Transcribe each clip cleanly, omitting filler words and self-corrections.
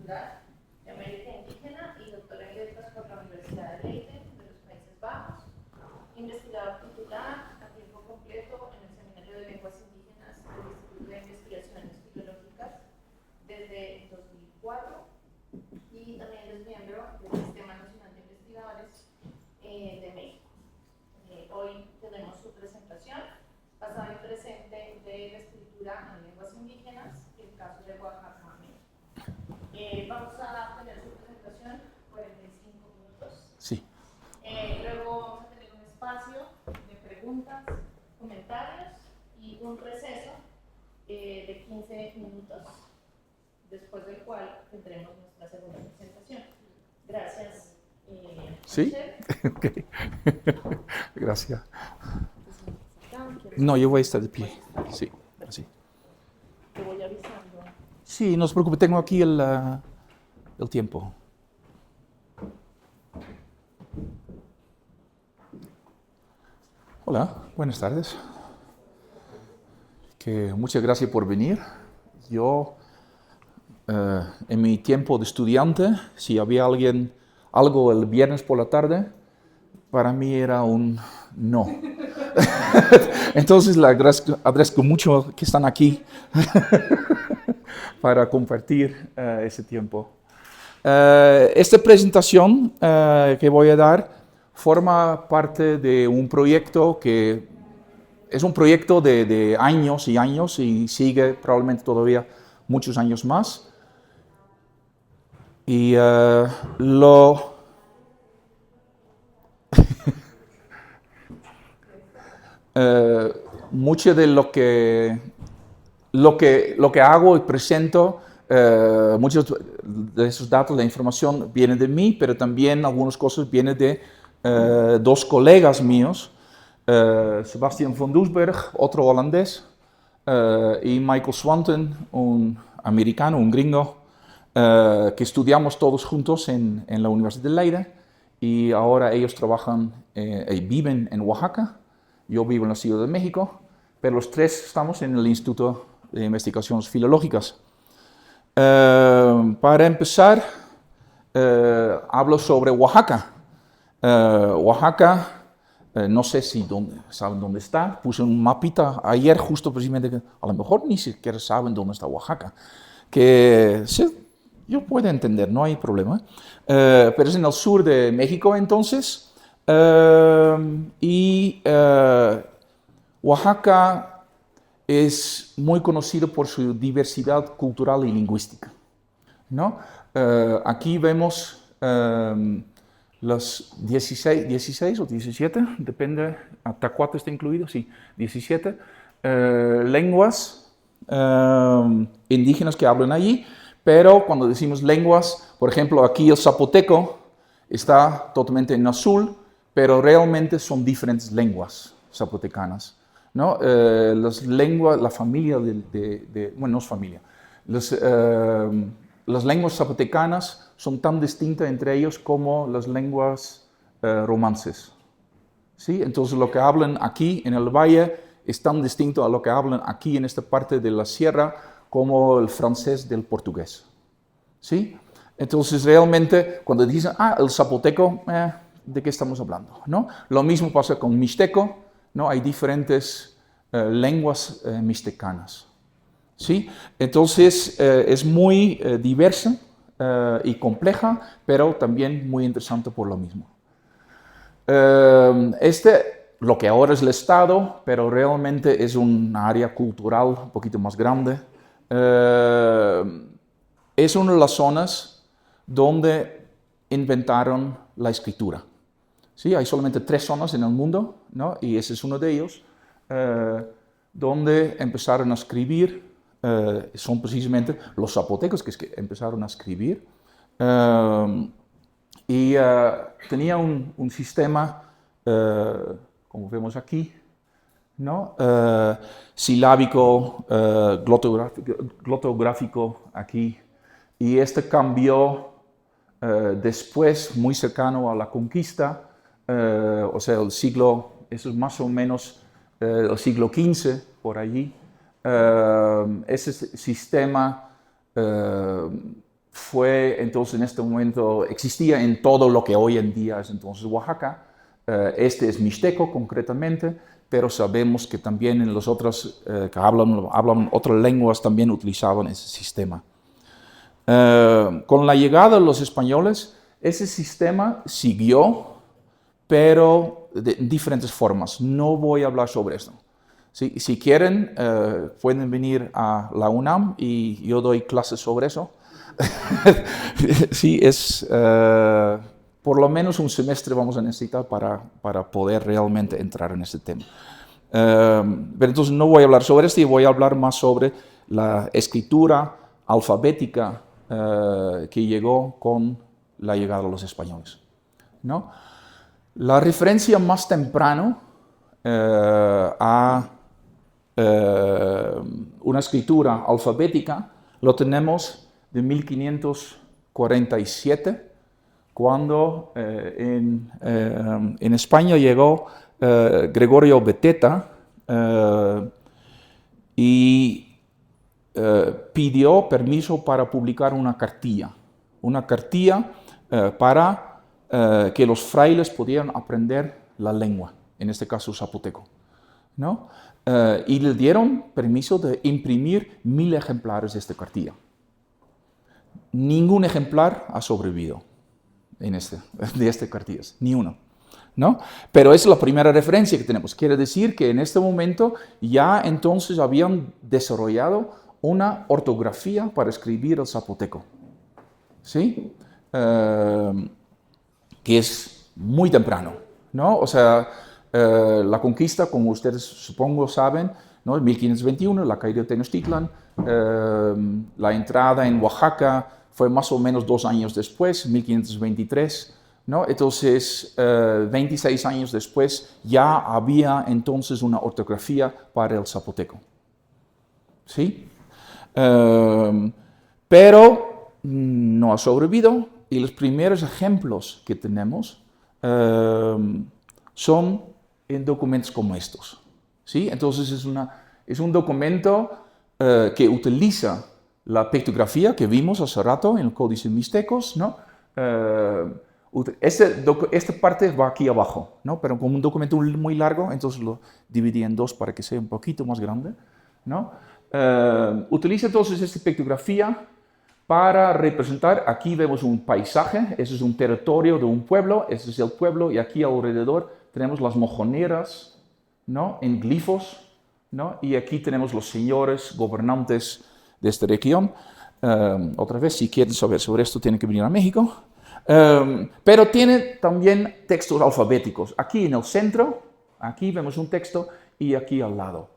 Cultural de América Indígena y doctora en Letras por la Universidad de Leiden de los Países Bajos. Investigador titular a tiempo completo en el Seminario de Lenguas Indígenas del Instituto de Investigaciones Filológicas desde 2004 y también es miembro del Sistema Nacional de Investigadores de México. Hoy tenemos su presentación, pasado y presente de la escritura en lenguas indígenas, el caso de Oaxaca, México. Vamos a tener su presentación 45 minutos. Sí. Luego vamos a tener un espacio de preguntas, comentarios y un receso de 15 minutos, después del cual tendremos nuestra segunda presentación. Gracias. ¿Sí? Okay. Gracias. No, yo voy a estar de pie. Sí, así. Te voy avisando. Sí, no se preocupe, tengo aquí el tiempo. Hola, buenas tardes. Muchas gracias por venir. Yo, en mi tiempo de estudiante, si había algo el viernes por la tarde, para mí era un no. Entonces, le agradezco mucho que están aquí para compartir ese tiempo. Esta presentación que voy a dar forma parte de un proyecto que es un proyecto de años y años y sigue probablemente todavía muchos años más. Y mucho de lo que hago y presento, muchos de esos datos, la información viene de mí, pero también algunas cosas vienen de dos colegas míos, Sebastian von Doesberg, otro holandés, y Michael Swanton, un americano, un gringo, que estudiamos todos juntos en la Universidad de Leiden, y ahora ellos trabajan y viven en Oaxaca. Yo vivo en la Ciudad de México, pero los tres estamos en el Instituto de Investigaciones Filológicas. Para empezar, hablo sobre Oaxaca. Oaxaca, no sé si saben dónde está. Puse un mapita ayer justo precisamente que a lo mejor ni siquiera saben dónde está Oaxaca. Que sí, yo puedo entender, no hay problema. Pero es en el sur de México entonces. Oaxaca es muy conocido por su diversidad cultural y lingüística, ¿no? Aquí vemos los 16 o 17, depende, Tacuate está incluido, sí, 17 lenguas indígenas que hablan allí, pero cuando decimos lenguas, por ejemplo, aquí el zapoteco está totalmente en azul, pero realmente son diferentes lenguas zapotecanas, ¿no? Las lenguas, la familia bueno, no es familia, las lenguas zapotecanas son tan distintas entre ellos como las lenguas romances, ¿sí? Entonces lo que hablan aquí en el valle es tan distinto a lo que hablan aquí en esta parte de la sierra como el francés del portugués, ¿sí? Entonces realmente cuando dicen, el zapoteco, ¿de qué estamos hablando? ¿No? Lo mismo pasa con mixteco, ¿no? Hay diferentes lenguas mixtecanas, ¿sí? Entonces es muy diversa y compleja, pero también muy interesante por lo mismo. Lo que ahora es el Estado, pero realmente es un área cultural un poquito más grande. Es una de las zonas donde inventaron la escritura. ¿Sí? Hay solamente 3 zonas en el mundo, ¿no? Y ese es uno de ellos, donde empezaron a escribir, son precisamente los zapotecos que empezaron a escribir, y tenía un sistema, como vemos aquí, ¿no? Silábico, glotográfico aquí, y este cambió después, muy cercano a la conquista, o sea, eso es más o menos el siglo XV, por allí. Ese sistema fue entonces en este momento, existía en todo lo que hoy en día es entonces Oaxaca. Este es mixteco concretamente, pero sabemos que también en los otros que hablan otras lenguas también utilizaban ese sistema. Con la llegada de los españoles, ese sistema siguió, pero de diferentes formas. No voy a hablar sobre esto. ¿Sí? Si quieren, pueden venir a la UNAM y yo doy clases sobre eso. Sí, es por lo menos un semestre vamos a necesitar para poder realmente entrar en este tema. Pero entonces no voy a hablar sobre esto y voy a hablar más sobre la escritura alfabética que llegó con la llegada de los españoles, ¿no? La referencia más temprano a una escritura alfabética lo tenemos de 1547, cuando en España llegó Gregorio Beteta y pidió permiso para publicar una cartilla para que los frailes pudieran aprender la lengua, en este caso zapoteco, ¿no? Y le dieron permiso de imprimir 1000 ejemplares de esta cartilla. Ningún ejemplar ha sobrevivido de estas cartillas, ni uno, ¿no? Pero es la primera referencia que tenemos. Quiere decir que en este momento ya entonces habían desarrollado una ortografía para escribir el zapoteco, ¿sí? Que es muy temprano, ¿no? O sea, la conquista, como ustedes supongo saben, ¿no? En 1521, la caída de Tenochtitlan, la entrada en Oaxaca fue más o menos 2 años después, 1523, ¿no? Entonces, 26 años después, ya había entonces una ortografía para el zapoteco, ¿sí? Pero no ha sobrevivido, y los primeros ejemplos que tenemos son en documentos como estos, ¿sí? Entonces es un documento que utiliza la pictografía que vimos hace rato en el Códice Mixtecos, ¿no? Esta parte va aquí abajo, ¿no? Pero como un documento muy largo, entonces lo dividí en 2 para que sea un poquito más grande, ¿no? Utiliza entonces esta pictografía para representar, aquí vemos un paisaje, ese es un territorio de un pueblo, ese es el pueblo, y aquí alrededor tenemos las mojoneras, ¿no? En glifos, ¿no? Y aquí tenemos los señores gobernantes de esta región. Otra vez, si quieren saber sobre esto, tienen que venir a México. Pero tiene también textos alfabéticos. Aquí en el centro, aquí vemos un texto, y aquí al lado.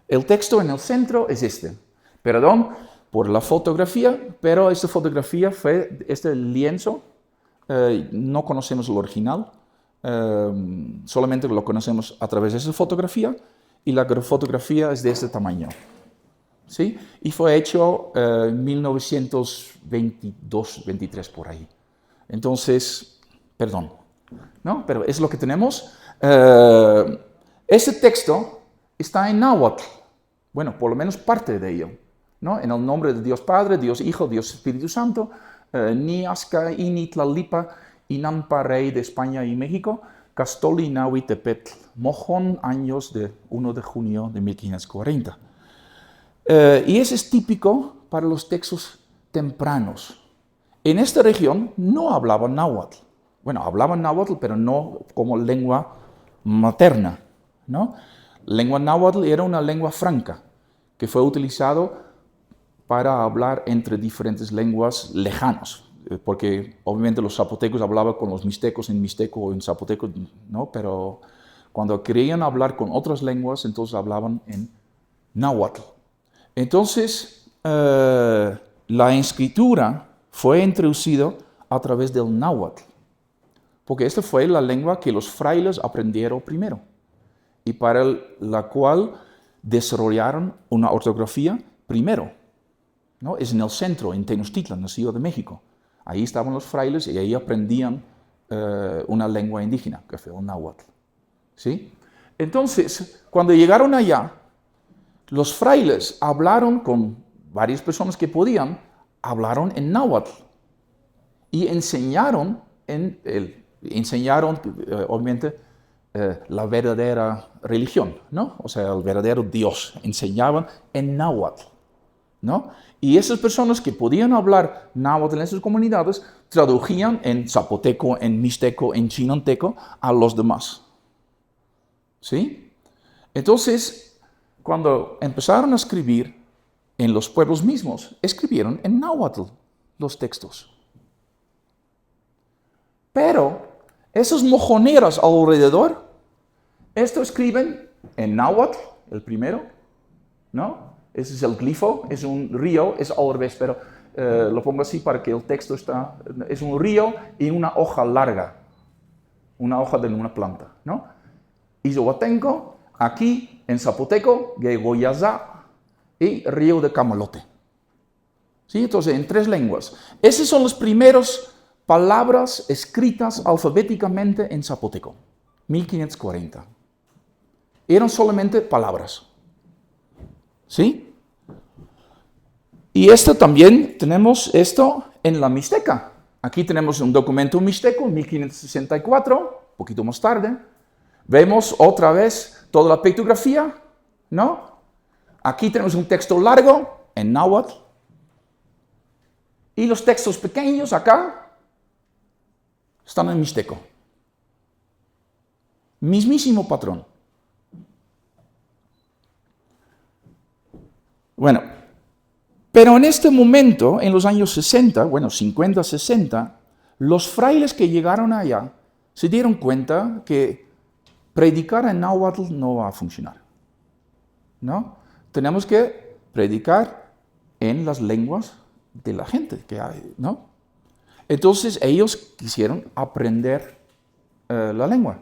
El texto en el centro es este. Perdón por la fotografía, pero esta fotografía fue este lienzo. No conocemos el original, solamente lo conocemos a través de esa fotografía, y la fotografía es de este tamaño, ¿sí? Y fue hecho en 1922-23 por ahí. Entonces, perdón, ¿no? Pero es lo que tenemos. Ese texto está en náhuatl, bueno, por lo menos parte de ello, ¿no? En el nombre de Dios Padre, Dios Hijo, Dios Espíritu Santo, Niasca, Initlalipa, Inampa, Rey de España y México, Castoli, Nahui, Tepetl, Mojón, años de 1 de junio de 1540. Y ese es típico para los textos tempranos. En esta región no hablaban náhuatl. Bueno, hablaban náhuatl, pero no como lengua materna, ¿no? Lengua náhuatl era una lengua franca que fue utilizado para hablar entre diferentes lenguas lejanas, porque obviamente los zapotecos hablaban con los mixtecos en mixteco o en zapoteco, ¿no? Pero cuando querían hablar con otras lenguas, entonces hablaban en náhuatl. Entonces, la escritura fue introducida a través del náhuatl, porque esta fue la lengua que los frailes aprendieron primero, y para la cual desarrollaron una ortografía primero, ¿no? Es en el centro, en Tenochtitlan, en la Ciudad de México. Ahí estaban los frailes y ahí aprendían una lengua indígena, que fue el náhuatl, ¿sí? Entonces, cuando llegaron allá, los frailes hablaron con varias personas que podían hablaron en náhuatl y enseñaron, obviamente, la verdadera religión, ¿no? O sea, el verdadero Dios. Enseñaban en náhuatl, ¿no? Y esas personas que podían hablar náhuatl en esas comunidades tradujían en zapoteco, en mixteco, en chinanteco a los demás. ¿Sí? Entonces, cuando empezaron a escribir en los pueblos mismos, escribieron en náhuatl los textos. Pero esos mojoneros alrededor, esto escriben en náhuatl, el primero, ¿no? Ese es el glifo, es un río, es al revés, pero lo pongo así para que el texto es un río y una hoja larga, una hoja de una planta, ¿no? Izohuatenco, aquí en zapoteco, Yegoyazá y río de Camalote. ¿Sí? Entonces, en 3 lenguas. Esas son las primeras palabras escritas alfabéticamente en zapoteco, 1540. Eran solamente palabras. ¿Sí? Y también tenemos esto en la Mixteca. Aquí tenemos un documento mixteco, 1564, un poquito más tarde. Vemos otra vez toda la pictografía, ¿no? Aquí tenemos un texto largo en náhuatl. Y los textos pequeños acá están en mixteco. Mismísimo patrón. Bueno, pero en este momento, en los años 60, 50, 60, los frailes que llegaron allá se dieron cuenta que predicar en náhuatl no va a funcionar, ¿no? Tenemos que predicar en las lenguas de la gente que hay, ¿no? Entonces ellos quisieron aprender la lengua.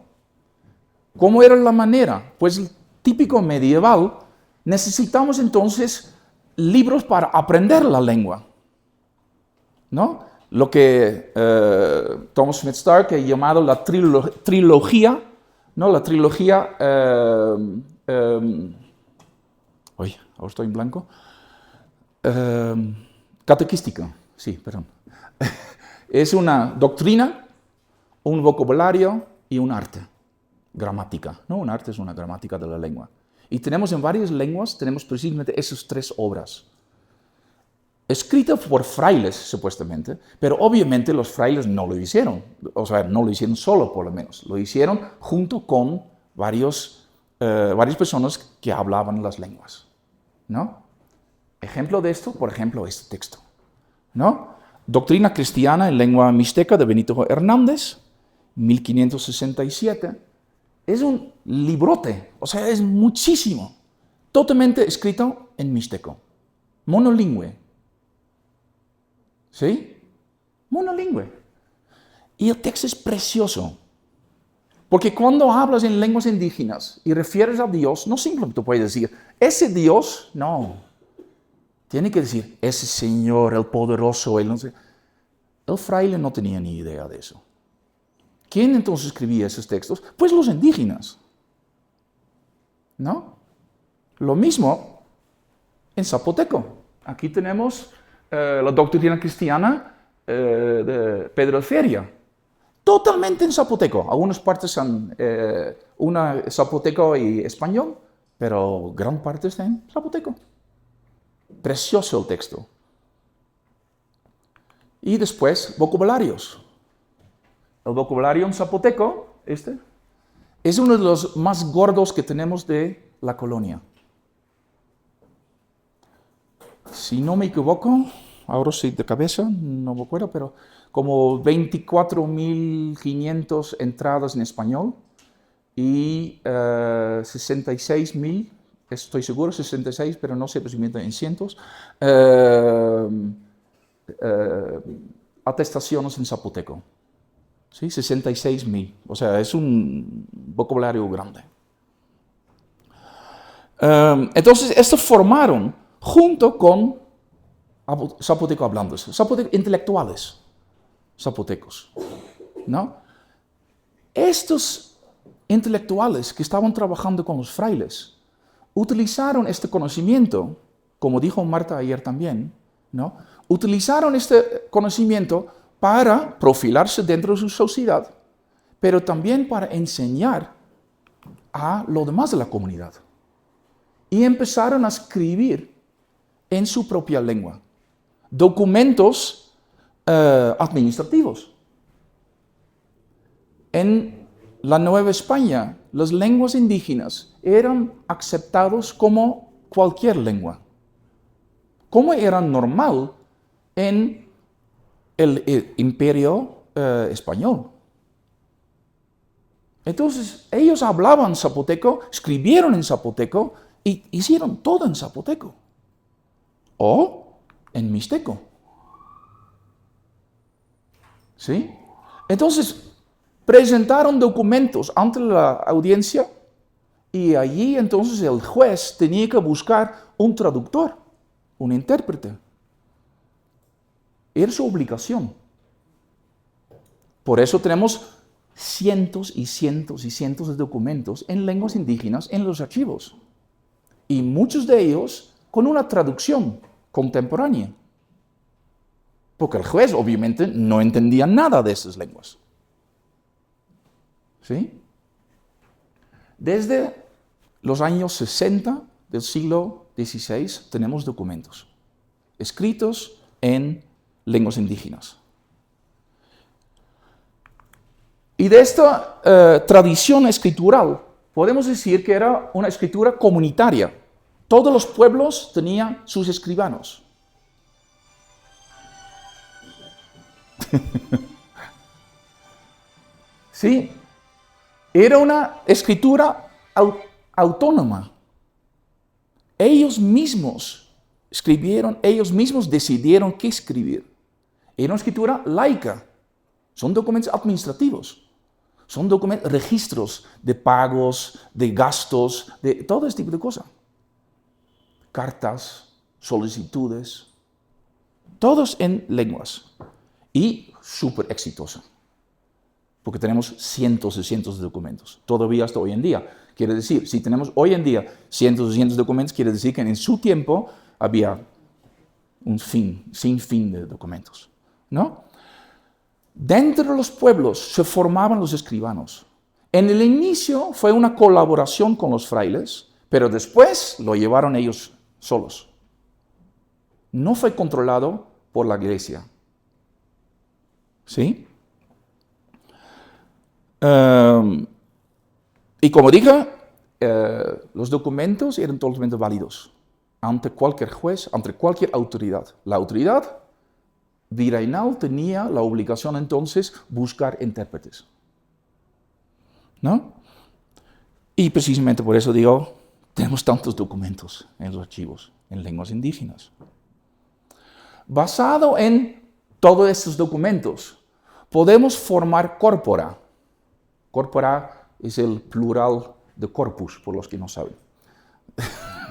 ¿Cómo era la manera? Pues típico medieval, necesitamos entonces libros para aprender la lengua, ¿no? Lo que Thomas Smith Stark ha llamado la trilogía, ¿no? La trilogía, ahora estoy en blanco, catequística, sí, perdón. Es una doctrina, un vocabulario y un arte, gramática, ¿no? Un arte es una gramática de la lengua. Y tenemos en varias lenguas, tenemos precisamente esas 3 obras. Escritas por frailes, supuestamente, pero obviamente los frailes no lo hicieron. O sea, no lo hicieron solo, por lo menos. Lo hicieron junto con varias personas que hablaban las lenguas, ¿no? Ejemplo de esto, por ejemplo, este texto, ¿no? Doctrina cristiana en lengua mixteca de Benito Hernández, 1567. Es un librote, o sea, es muchísimo. Totalmente escrito en mixteco. Monolingüe. ¿Sí? Monolingüe. Y el texto es precioso. Porque cuando hablas en lenguas indígenas y refieres a Dios, no simplemente puedes decir, ese Dios, no. Tiene que decir, ese Señor, el poderoso, el no sé. El fraile no tenía ni idea de eso. ¿Quién entonces escribía esos textos? Pues los indígenas, ¿no? Lo mismo en zapoteco. Aquí tenemos la doctrina cristiana de Pedro de Feria. Totalmente en zapoteco. Algunas partes son una zapoteco y español, pero gran parte está en zapoteco. Precioso el texto. Y después, vocabularios. El vocabulario en zapoteco, es uno de los más gordos que tenemos de la colonia. Si no me equivoco, ahora sí de cabeza, no me acuerdo, pero como 24.500 entradas en español y 66.000, estoy seguro, 66, pero no sé si en cientos, atestaciones en zapoteco. ¿Sí? 66.000, o sea, es un vocabulario grande. Entonces, estos formaron, junto con zapoteco hablantes, intelectuales zapotecos, ¿no? Estos intelectuales que estaban trabajando con los frailes utilizaron este conocimiento, como dijo Marta ayer también, ¿no? Utilizaron este conocimiento para profilarse dentro de su sociedad, pero también para enseñar a lo demás de la comunidad. Y empezaron a escribir en su propia lengua documentos administrativos. En la Nueva España, las lenguas indígenas eran aceptadas como cualquier lengua, como era normal en el imperio español. Entonces, ellos hablaban zapoteco, escribieron en zapoteco y hicieron todo en zapoteco o en mixteco. ¿Sí? Entonces, presentaron documentos ante la audiencia y allí entonces el juez tenía que buscar un traductor, un intérprete. Era su obligación. Por eso tenemos cientos y cientos y cientos de documentos en lenguas indígenas en los archivos. Y muchos de ellos con una traducción contemporánea. Porque el juez obviamente no entendía nada de esas lenguas. ¿Sí? Desde los años 60 del siglo XVI tenemos documentos escritos en lenguas indígenas. Y de esta tradición escritural podemos decir que era una escritura comunitaria. Todos los pueblos tenían sus escribanos. Sí, era una escritura autónoma. Ellos mismos escribieron, ellos mismos decidieron qué escribir. Era una escritura laica. Son documentos administrativos. Son documentos, registros de pagos, de gastos, de todo este tipo de cosas. Cartas, solicitudes, todos en lenguas. Y súper exitosa. Porque tenemos cientos y cientos de documentos. Todavía hasta hoy en día. Quiere decir, si tenemos hoy en día cientos y cientos de documentos, quiere decir que en su tiempo había un sinfín de documentos. ¿No? Dentro de los pueblos se formaban los escribanos. En el inicio fue una colaboración con los frailes, pero después lo llevaron ellos solos. No fue controlado por la iglesia. ¿Sí? Y como dije, los documentos eran totalmente válidos ante cualquier juez, ante cualquier autoridad. La autoridad virreinal tenía la obligación entonces buscar intérpretes. ¿No? Y precisamente por eso digo, tenemos tantos documentos en los archivos, en lenguas indígenas. Basado en todos estos documentos, podemos formar corpora. Corpora es el plural de corpus, por los que no saben.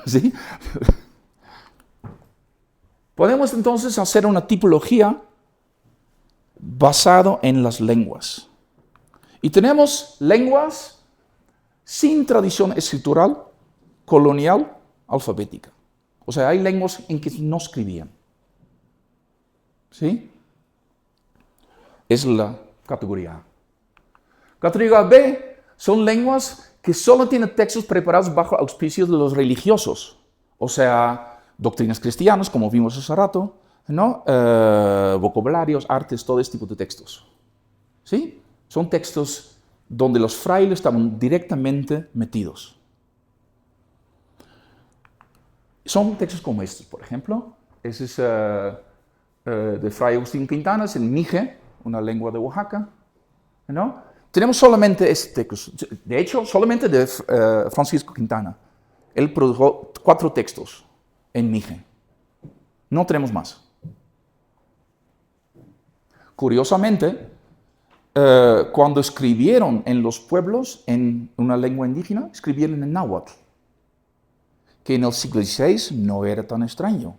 ¿Sí? Podemos entonces hacer una tipología basada en las lenguas. Y tenemos lenguas sin tradición escritural, colonial, alfabética. O sea, hay lenguas en que no escribían. ¿Sí? Es la categoría A. Categoría B son lenguas que solo tienen textos preparados bajo auspicios de los religiosos. O sea, doctrinas cristianas, como vimos hace rato, ¿no? Vocabularios, artes, todo este tipo de textos. ¿Sí? Son textos donde los frailes estaban directamente metidos. Son textos como estos, por ejemplo. Ese es de Fray Agustín Quintana, es el Mije, una lengua de Oaxaca. ¿No? Tenemos solamente este texto, de hecho, solamente de Francisco Quintana. Él produjo 4 textos en Mije. No tenemos más. Curiosamente, cuando escribieron en los pueblos en una lengua indígena, escribieron en náhuatl, que en el siglo XVI no era tan extraño.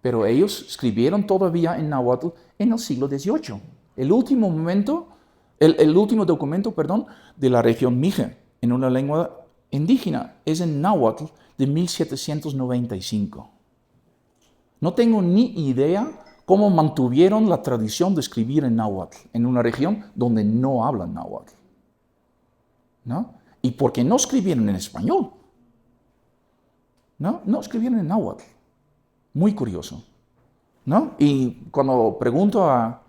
Pero ellos escribieron todavía en náhuatl en el siglo XVIII. El último documento, de la región Mije, en una lengua indígena, es en náhuatl de 1795. No tengo ni idea cómo mantuvieron la tradición de escribir en náhuatl, en una región donde no hablan náhuatl. ¿No? ¿Y por qué no escribieron en español? No escribieron en náhuatl. Muy curioso. ¿No? Y cuando pregunto a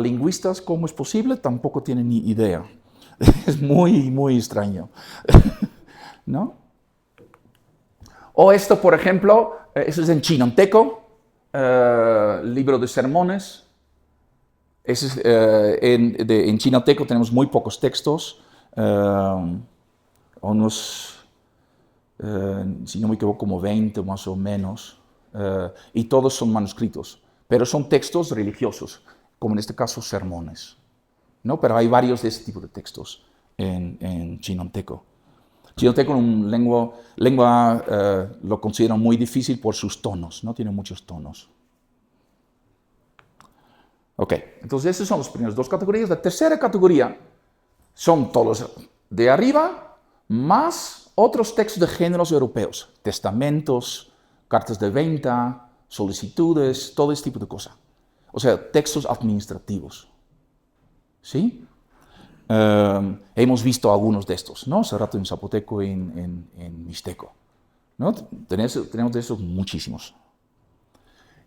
lingüistas cómo es posible, tampoco tienen ni idea. Es muy, muy extraño. ¿No? O esto, por ejemplo, eso es en chinanteco, libro de sermones. En chinanteco tenemos muy pocos textos, unos, si no me equivoco, como 20 más o menos, y todos son manuscritos, pero son textos religiosos, como en este caso sermones, ¿no? Pero hay varios de este tipo de textos en chinanteco. Chinanteco es una lengua lo considero muy difícil por sus tonos, no tiene muchos tonos. Ok, entonces esas son las primeras dos categorías. La tercera categoría son todos de arriba, más otros textos de géneros europeos, testamentos, cartas de venta, solicitudes, todo este tipo de cosas. O sea, textos administrativos. ¿Sí? Hemos visto algunos de estos, ¿no? Hace rato en zapoteco y en mixteco, ¿no? Tenemos de esos muchísimos.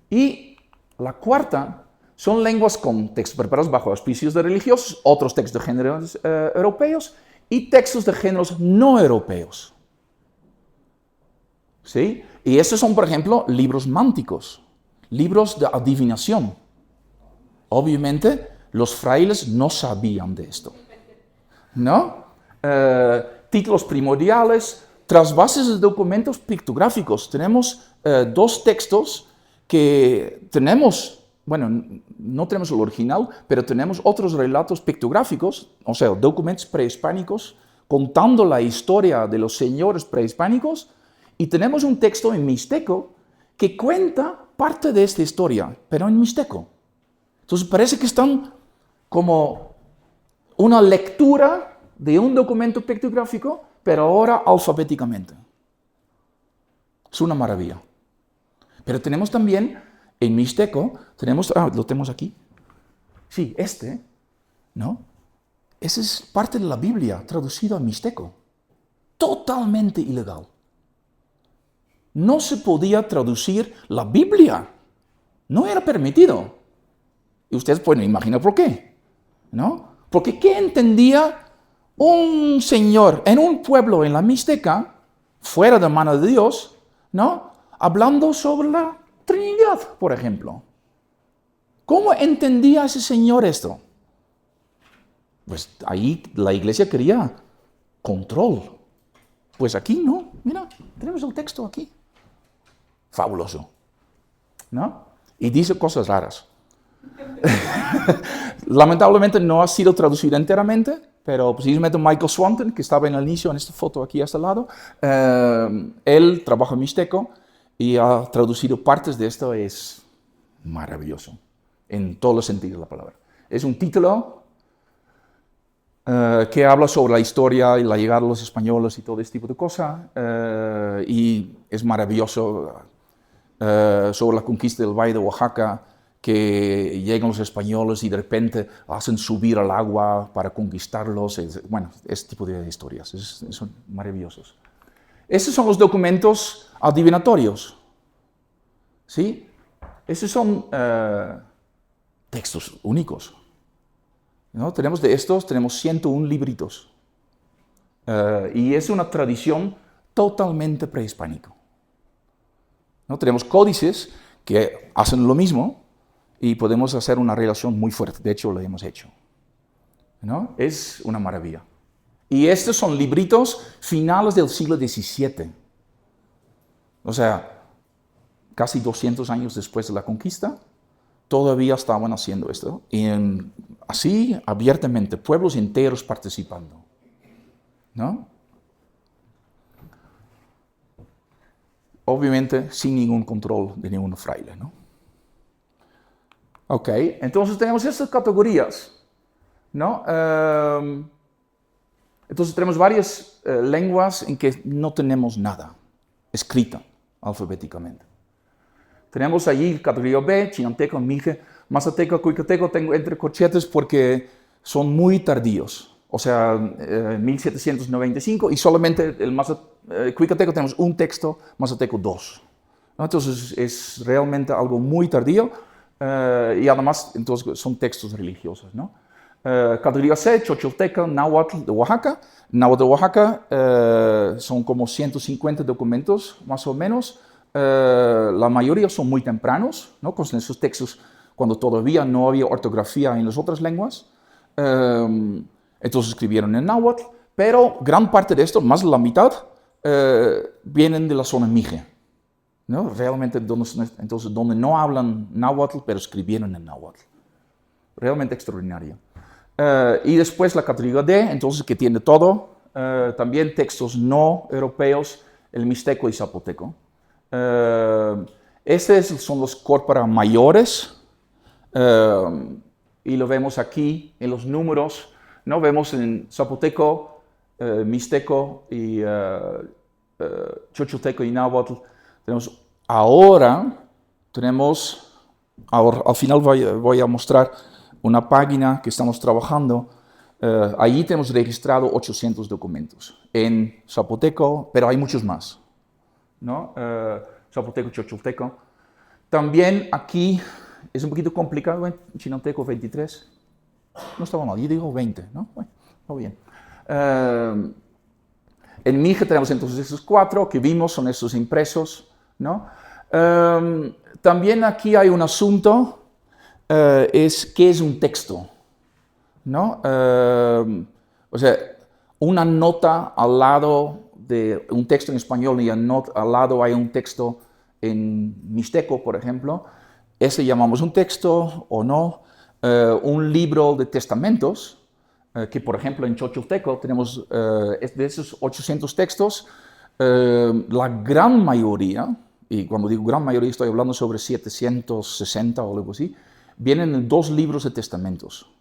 Y la cuarta son lenguas con textos preparados bajo auspicios de religiosos, otros textos de géneros europeos y textos de géneros no europeos. ¿Sí? Y estos son, por ejemplo, libros mánticos, libros de adivinación. Obviamente, los frailes no sabían de esto, ¿no? Títulos primordiales, trasvases de documentos pictográficos. Tenemos dos textos que tenemos, bueno, no tenemos el original, pero tenemos otros relatos pictográficos, o sea, documentos prehispánicos, contando la historia de los señores prehispánicos, y tenemos un texto en mixteco que cuenta parte de esta historia, pero en mixteco. Entonces parece que están como una lectura de un documento pictográfico, pero ahora alfabéticamente. Es una maravilla. Pero tenemos también, en mixteco, lo tenemos aquí. Sí, ¿no? Ese es parte de la Biblia, traducido a mixteco. Totalmente ilegal. No se podía traducir la Biblia. No era permitido. Y ustedes pueden imaginar por qué, ¿no? Porque ¿qué entendía un señor en un pueblo en la Mixteca, fuera de mano de Dios, ¿no? Hablando sobre la Trinidad, por ejemplo? ¿Cómo entendía ese señor esto? Pues ahí la iglesia quería control. Pues aquí no, mira, tenemos el texto aquí. Fabuloso, ¿no? Y dice cosas raras. Lamentablemente no ha sido traducido enteramente, pero precisamente Michael Swanton, que estaba en el inicio en esta foto aquí a este lado, él trabaja en mixteco y ha traducido partes de esto. Es maravilloso, en todos los sentidos de la palabra. Es un título que habla sobre la historia y la llegada de los españoles y todo este tipo de cosas, y es maravilloso sobre la conquista del Valle de Oaxaca, que llegan los españoles y de repente hacen subir al agua para conquistarlos. Bueno, este tipo de historias son maravillosos. Estos son los documentos adivinatorios, ¿sí? Estos son textos únicos, ¿no? Tenemos 101 libritos. Y es una tradición totalmente prehispánica, ¿no? Tenemos códices que hacen lo mismo, y podemos hacer una relación muy fuerte. De hecho, lo hemos hecho, ¿no? Es una maravilla. Y estos son libritos finales del siglo XVII. O sea, casi 200 años después de la conquista, todavía estaban haciendo esto. Y así, abiertamente, pueblos enteros participando, ¿no? Obviamente, sin ningún control de ningún fraile, ¿no? Ok, entonces tenemos estas categorías, ¿no? Entonces tenemos varias lenguas en que no tenemos nada escrita alfabéticamente. Tenemos allí categoría B, chinanteco, mije, mazateco, cuicateco, tengo entre corchetes porque son muy tardíos. O sea, 1795 y solamente el cuicateco tenemos un texto, mazateco 2. ¿No? Entonces es realmente algo muy tardío y además entonces son textos religiosos. ¿No? Categoría C, Xochitleca, Náhuatl de Oaxaca. Náhuatl de Oaxaca son como 150 documentos más o menos. La mayoría son muy tempranos, ¿no? Con esos textos cuando todavía no había ortografía en las otras lenguas. Entonces escribieron en náhuatl, pero gran parte de esto, más de la mitad, vienen de la zona mije, ¿no? Realmente entonces, donde no hablan náhuatl, pero escribieron en náhuatl. Realmente extraordinario. Y después la categoría D, entonces que tiene todo, también textos no europeos, el mixteco y zapoteco. Estos son los corpora mayores, y lo vemos aquí en los números, ¿no? Vemos en zapoteco, mixteco y xochitleco y náhuatl. Ahora, al final voy a mostrar una página que estamos trabajando. Allí tenemos registrado 800 documentos en zapoteco, pero hay muchos más, ¿no? Zapoteco, xochitleco. También aquí es un poquito complicado en chinanteco 23. No estaba mal, yo digo 20, ¿no? Bueno, muy bien. En mije tenemos entonces estos 4 que vimos, son estos impresos, ¿no? También aquí hay un asunto, ¿qué es un texto? ¿No? O sea, una nota al lado de un texto en español y al lado hay un texto en mixteco, por ejemplo. Ese llamamos un texto o no. Un libro de testamentos, que por ejemplo en xochitleco tenemos de esos 800 textos, la gran mayoría, y cuando digo gran mayoría estoy hablando sobre 760 o algo así, vienen en 2 libros de testamentos.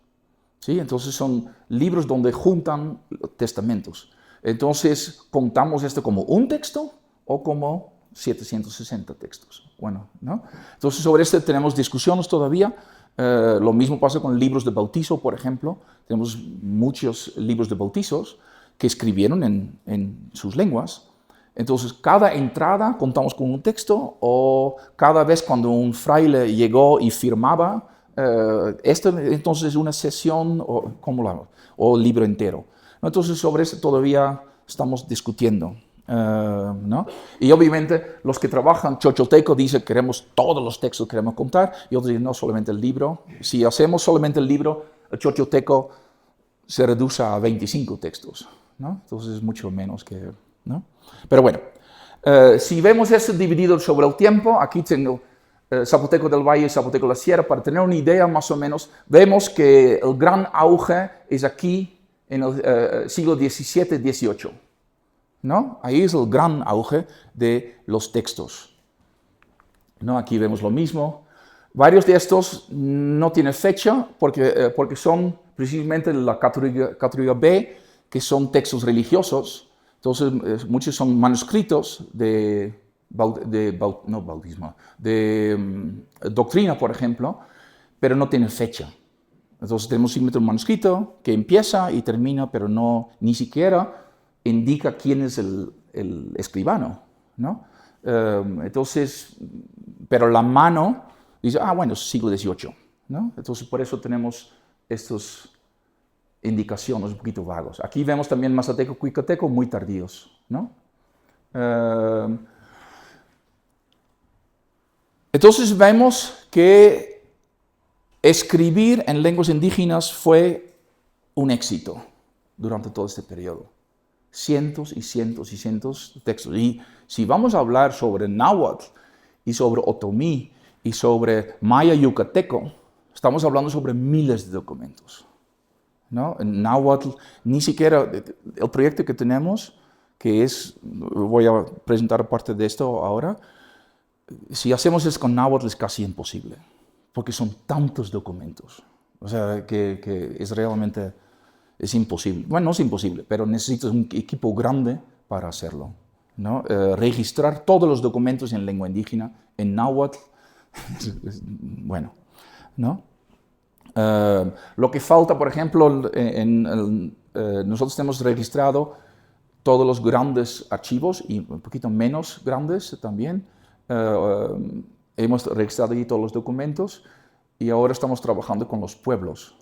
¿Sí? Entonces son libros donde juntan testamentos. Entonces contamos esto como un texto o como 760 textos. Bueno, ¿no? Entonces sobre esto tenemos discusiones todavía. Lo mismo pasa con libros de bautizo, por ejemplo. Tenemos muchos libros de bautizos que escribieron en sus lenguas. Entonces, cada entrada contamos con un texto, o cada vez cuando un fraile llegó y firmaba, esto entonces es una sesión o libro entero. Entonces, sobre eso todavía estamos discutiendo. ¿No? Y obviamente los que trabajan xochitleco dicen que queremos todos los textos que queremos contar, y otros dicen no, solamente el libro. Si hacemos solamente el libro, el xochitleco se reduce a 25 textos, ¿no? Entonces es mucho menos que, ¿no? Pero bueno, si vemos esto dividido sobre el tiempo, aquí tengo Zapoteco del Valle y Zapoteco de la Sierra, para tener una idea más o menos, vemos que el gran auge es aquí en el siglo XVII-XVIII. ¿No? Ahí es el gran auge de los textos. ¿No? Aquí vemos lo mismo. Varios de estos no tienen fecha porque son precisamente la categoría B, que son textos religiosos. Entonces, muchos son manuscritos de doctrina, por ejemplo, pero no tienen fecha. Entonces, tenemos simplemente un manuscrito que empieza y termina, pero no ni siquiera indica quién es el escribano, ¿no? Entonces, pero la mano dice, bueno, es siglo XVIII, ¿no? Entonces, por eso tenemos estas indicaciones un poquito vagos. Aquí vemos también mazateco, cuicateco, muy tardíos, ¿no? Entonces, vemos que escribir en lenguas indígenas fue un éxito durante todo este periodo. Cientos y cientos y cientos de textos. Y si vamos a hablar sobre náhuatl y sobre otomí y sobre maya yucateco, estamos hablando sobre miles de documentos, ¿no? En náhuatl, ni siquiera el proyecto que tenemos, voy a presentar parte de esto ahora, si hacemos eso con náhuatl es casi imposible, porque son tantos documentos. O sea, que es realmente... Es imposible. Bueno, no es imposible, pero necesitas un equipo grande para hacerlo, ¿no? Registrar todos los documentos en lengua indígena, en náhuatl, Bueno, ¿no? Lo que falta, por ejemplo, nosotros hemos registrado todos los grandes archivos y un poquito menos grandes también. Hemos registrado ahí todos los documentos y ahora estamos trabajando con los pueblos.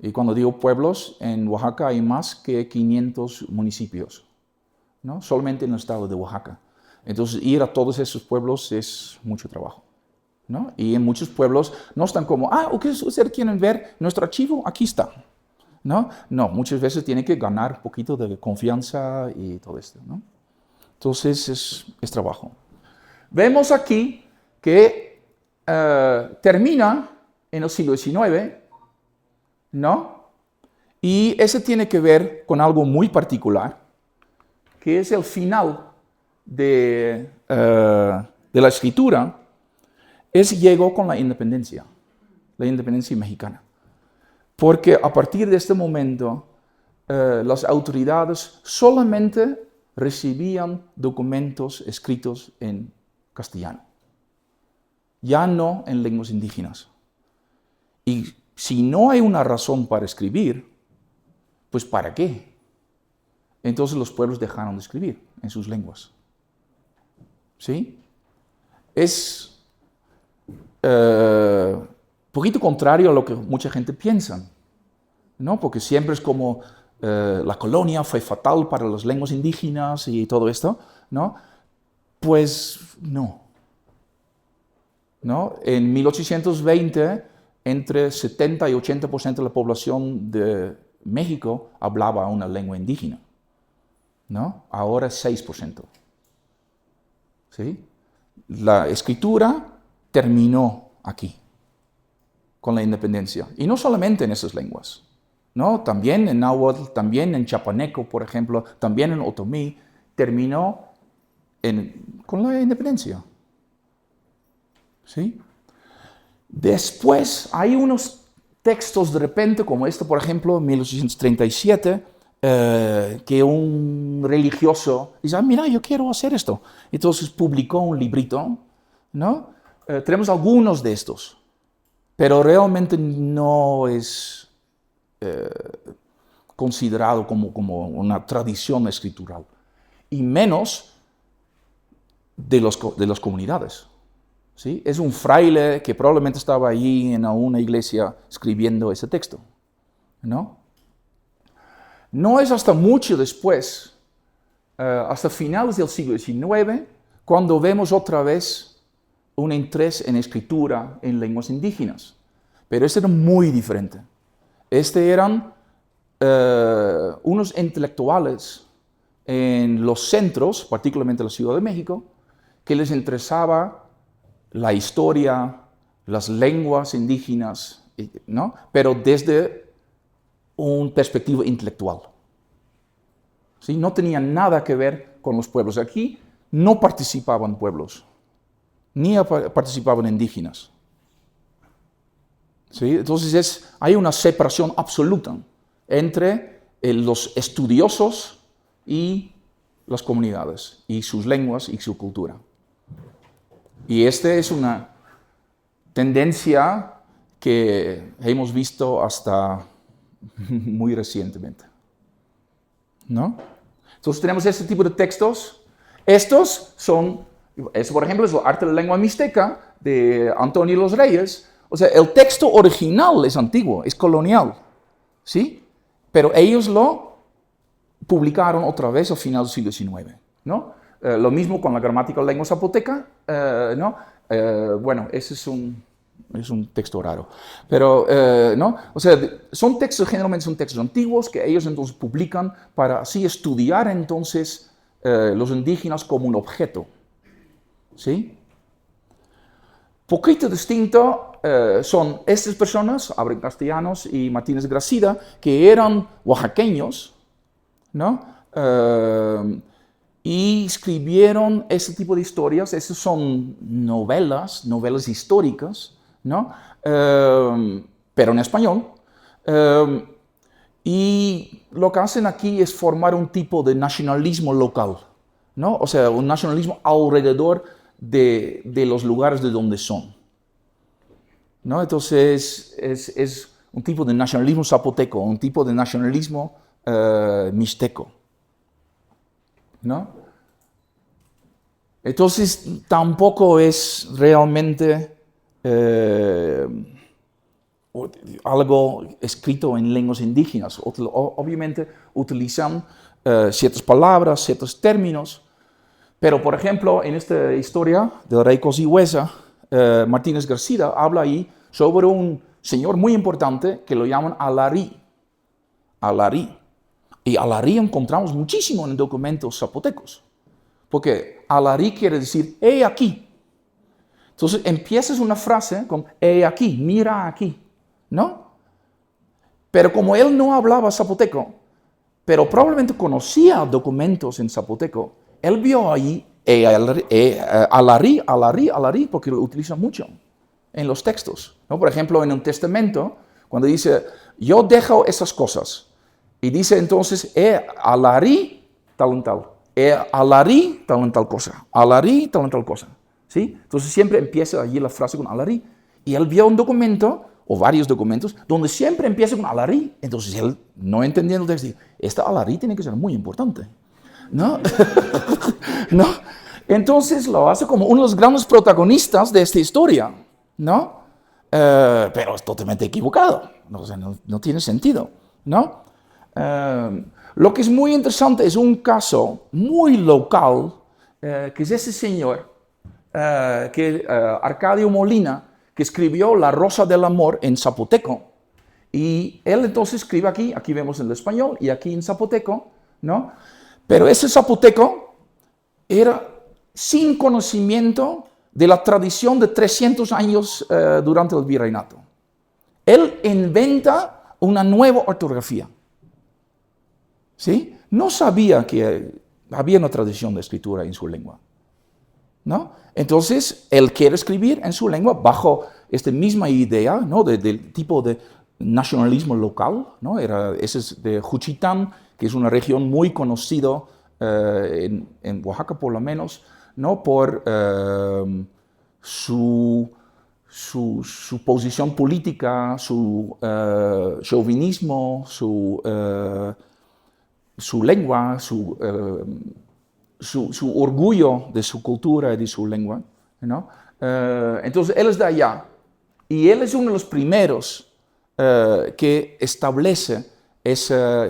Y cuando digo pueblos, en Oaxaca hay más que 500 municipios, ¿no? Solamente en el estado de Oaxaca. Entonces, ir a todos esos pueblos es mucho trabajo, ¿no? Y en muchos pueblos no están como, ¿ustedes quieren ver nuestro archivo? Aquí está, ¿no? No, muchas veces tienen que ganar un poquito de confianza y todo esto, ¿no? Entonces, es trabajo. Vemos aquí que termina en el siglo XIX, ¿no? Y ese tiene que ver con algo muy particular, que es el final de la escritura, llegó con la independencia mexicana. Porque a partir de este momento, las autoridades solamente recibían documentos escritos en castellano, ya no en lenguas indígenas. Y si no hay una razón para escribir, pues ¿para qué? Entonces los pueblos dejaron de escribir en sus lenguas. ¿Sí? Es poquito contrario a lo que mucha gente piensa, ¿no? Porque siempre es como la colonia fue fatal para las lenguas indígenas y todo esto, ¿no? Pues no. ¿No? En 1820, entre 70 y 80% de la población de México hablaba una lengua indígena, ¿no? Ahora es 6%. ¿Sí? La escritura terminó aquí, con la independencia. Y no solamente en esas lenguas, ¿no? También en náhuatl, también en chapaneco, por ejemplo, también en otomí, terminó con la independencia. ¿Sí? Después hay unos textos de repente, como este, por ejemplo, en 1837, que un religioso dice, mira, yo quiero hacer esto. Entonces publicó un librito, ¿no? Tenemos algunos de estos, pero realmente no es considerado como una tradición escritural, y menos de las comunidades. ¿Sí? Es un fraile que probablemente estaba allí en una iglesia escribiendo ese texto, ¿no? No es hasta mucho después, hasta finales del siglo XIX, cuando vemos otra vez un interés en escritura en lenguas indígenas. Pero este era muy diferente. Eran unos intelectuales en los centros, particularmente en la Ciudad de México, que les interesaba la historia, las lenguas indígenas, ¿no? Pero desde una perspectiva intelectual. ¿Sí? No tenía nada que ver con los pueblos. Aquí no participaban pueblos, ni participaban indígenas. ¿Sí? Entonces hay una separación absoluta entre los estudiosos y las comunidades, y sus lenguas y su cultura. Y esta es una tendencia que hemos visto hasta muy recientemente, ¿no? Entonces tenemos este tipo de textos. Estos son, por ejemplo, es el Arte de la Lengua Mixteca de Antonio y los Reyes. O sea, el texto original es antiguo, es colonial, ¿sí? Pero ellos lo publicaron otra vez al final del siglo XIX, ¿no? Lo mismo con la gramática de la lengua zapoteca, ¿no? Bueno, ese es un texto raro, pero, ¿no? O sea, generalmente son textos antiguos que ellos entonces publican para así estudiar entonces los indígenas como un objeto, ¿sí? Poquito distinto son estas personas, Abraham Castellanos y Martínez Gracida, que eran oaxaqueños, ¿no? Y escribieron ese tipo de historias. Esas son novelas históricas, ¿no? Pero en español. Y lo que hacen aquí es formar un tipo de nacionalismo local, ¿no? O sea, un nacionalismo alrededor de los lugares de donde son. ¿no? Entonces es un tipo de nacionalismo zapoteco, un tipo de nacionalismo mixteco, ¿no? Entonces tampoco es realmente algo escrito en lenguas indígenas. Obviamente utilizan ciertas palabras, ciertos términos, pero por ejemplo en esta historia del rey Cosíhueza, Martínez García habla ahí sobre un señor muy importante que lo llaman Alarí. Alarí. Y Alarí encontramos muchísimo en documentos zapotecos, porque Alarí quiere decir, he aquí. Entonces empiezas una frase con, he aquí, mira aquí, ¿no? Pero como él no hablaba zapoteco, pero probablemente conocía documentos en zapoteco, él vio ahí alarí, alarí, alarí, porque lo utiliza mucho en los textos, ¿no? Por ejemplo, en un testamento, cuando dice, yo dejo esas cosas, y dice entonces, alarí, tal en tal, alarí, tal en tal cosa, alarí, tal en tal cosa, ¿sí? Entonces siempre empieza allí la frase con alarí, y él vio un documento, o varios documentos, donde siempre empieza con alarí, entonces él, no entendiendo el texto, dice, esta alarí tiene que ser muy importante, ¿no? ¿No? Entonces lo hace como uno de los grandes protagonistas de esta historia, ¿no? Pero es totalmente equivocado, o sea, no tiene sentido, ¿no? Lo que es muy interesante es un caso muy local, que es ese señor, Arcadio Molina, que escribió La Rosa del Amor en zapoteco, y él entonces escribe aquí vemos en español, y aquí en zapoteco, ¿no? Pero ese zapoteco era sin conocimiento de la tradición de 300 años durante el virreinato. Él inventa una nueva ortografía, ¿sí? No sabía que había una tradición de escritura en su lengua, ¿no? Entonces, él quiere escribir en su lengua bajo esta misma idea, ¿no? Del tipo de nacionalismo local, ¿no? Ese es de Juchitán, que es una región muy conocida en Oaxaca por lo menos, ¿no? Por su posición política, su chauvinismo, su lengua, su orgullo de su cultura y de su lengua, ¿no? Entonces él es de allá, y él es uno de los primeros que establece esa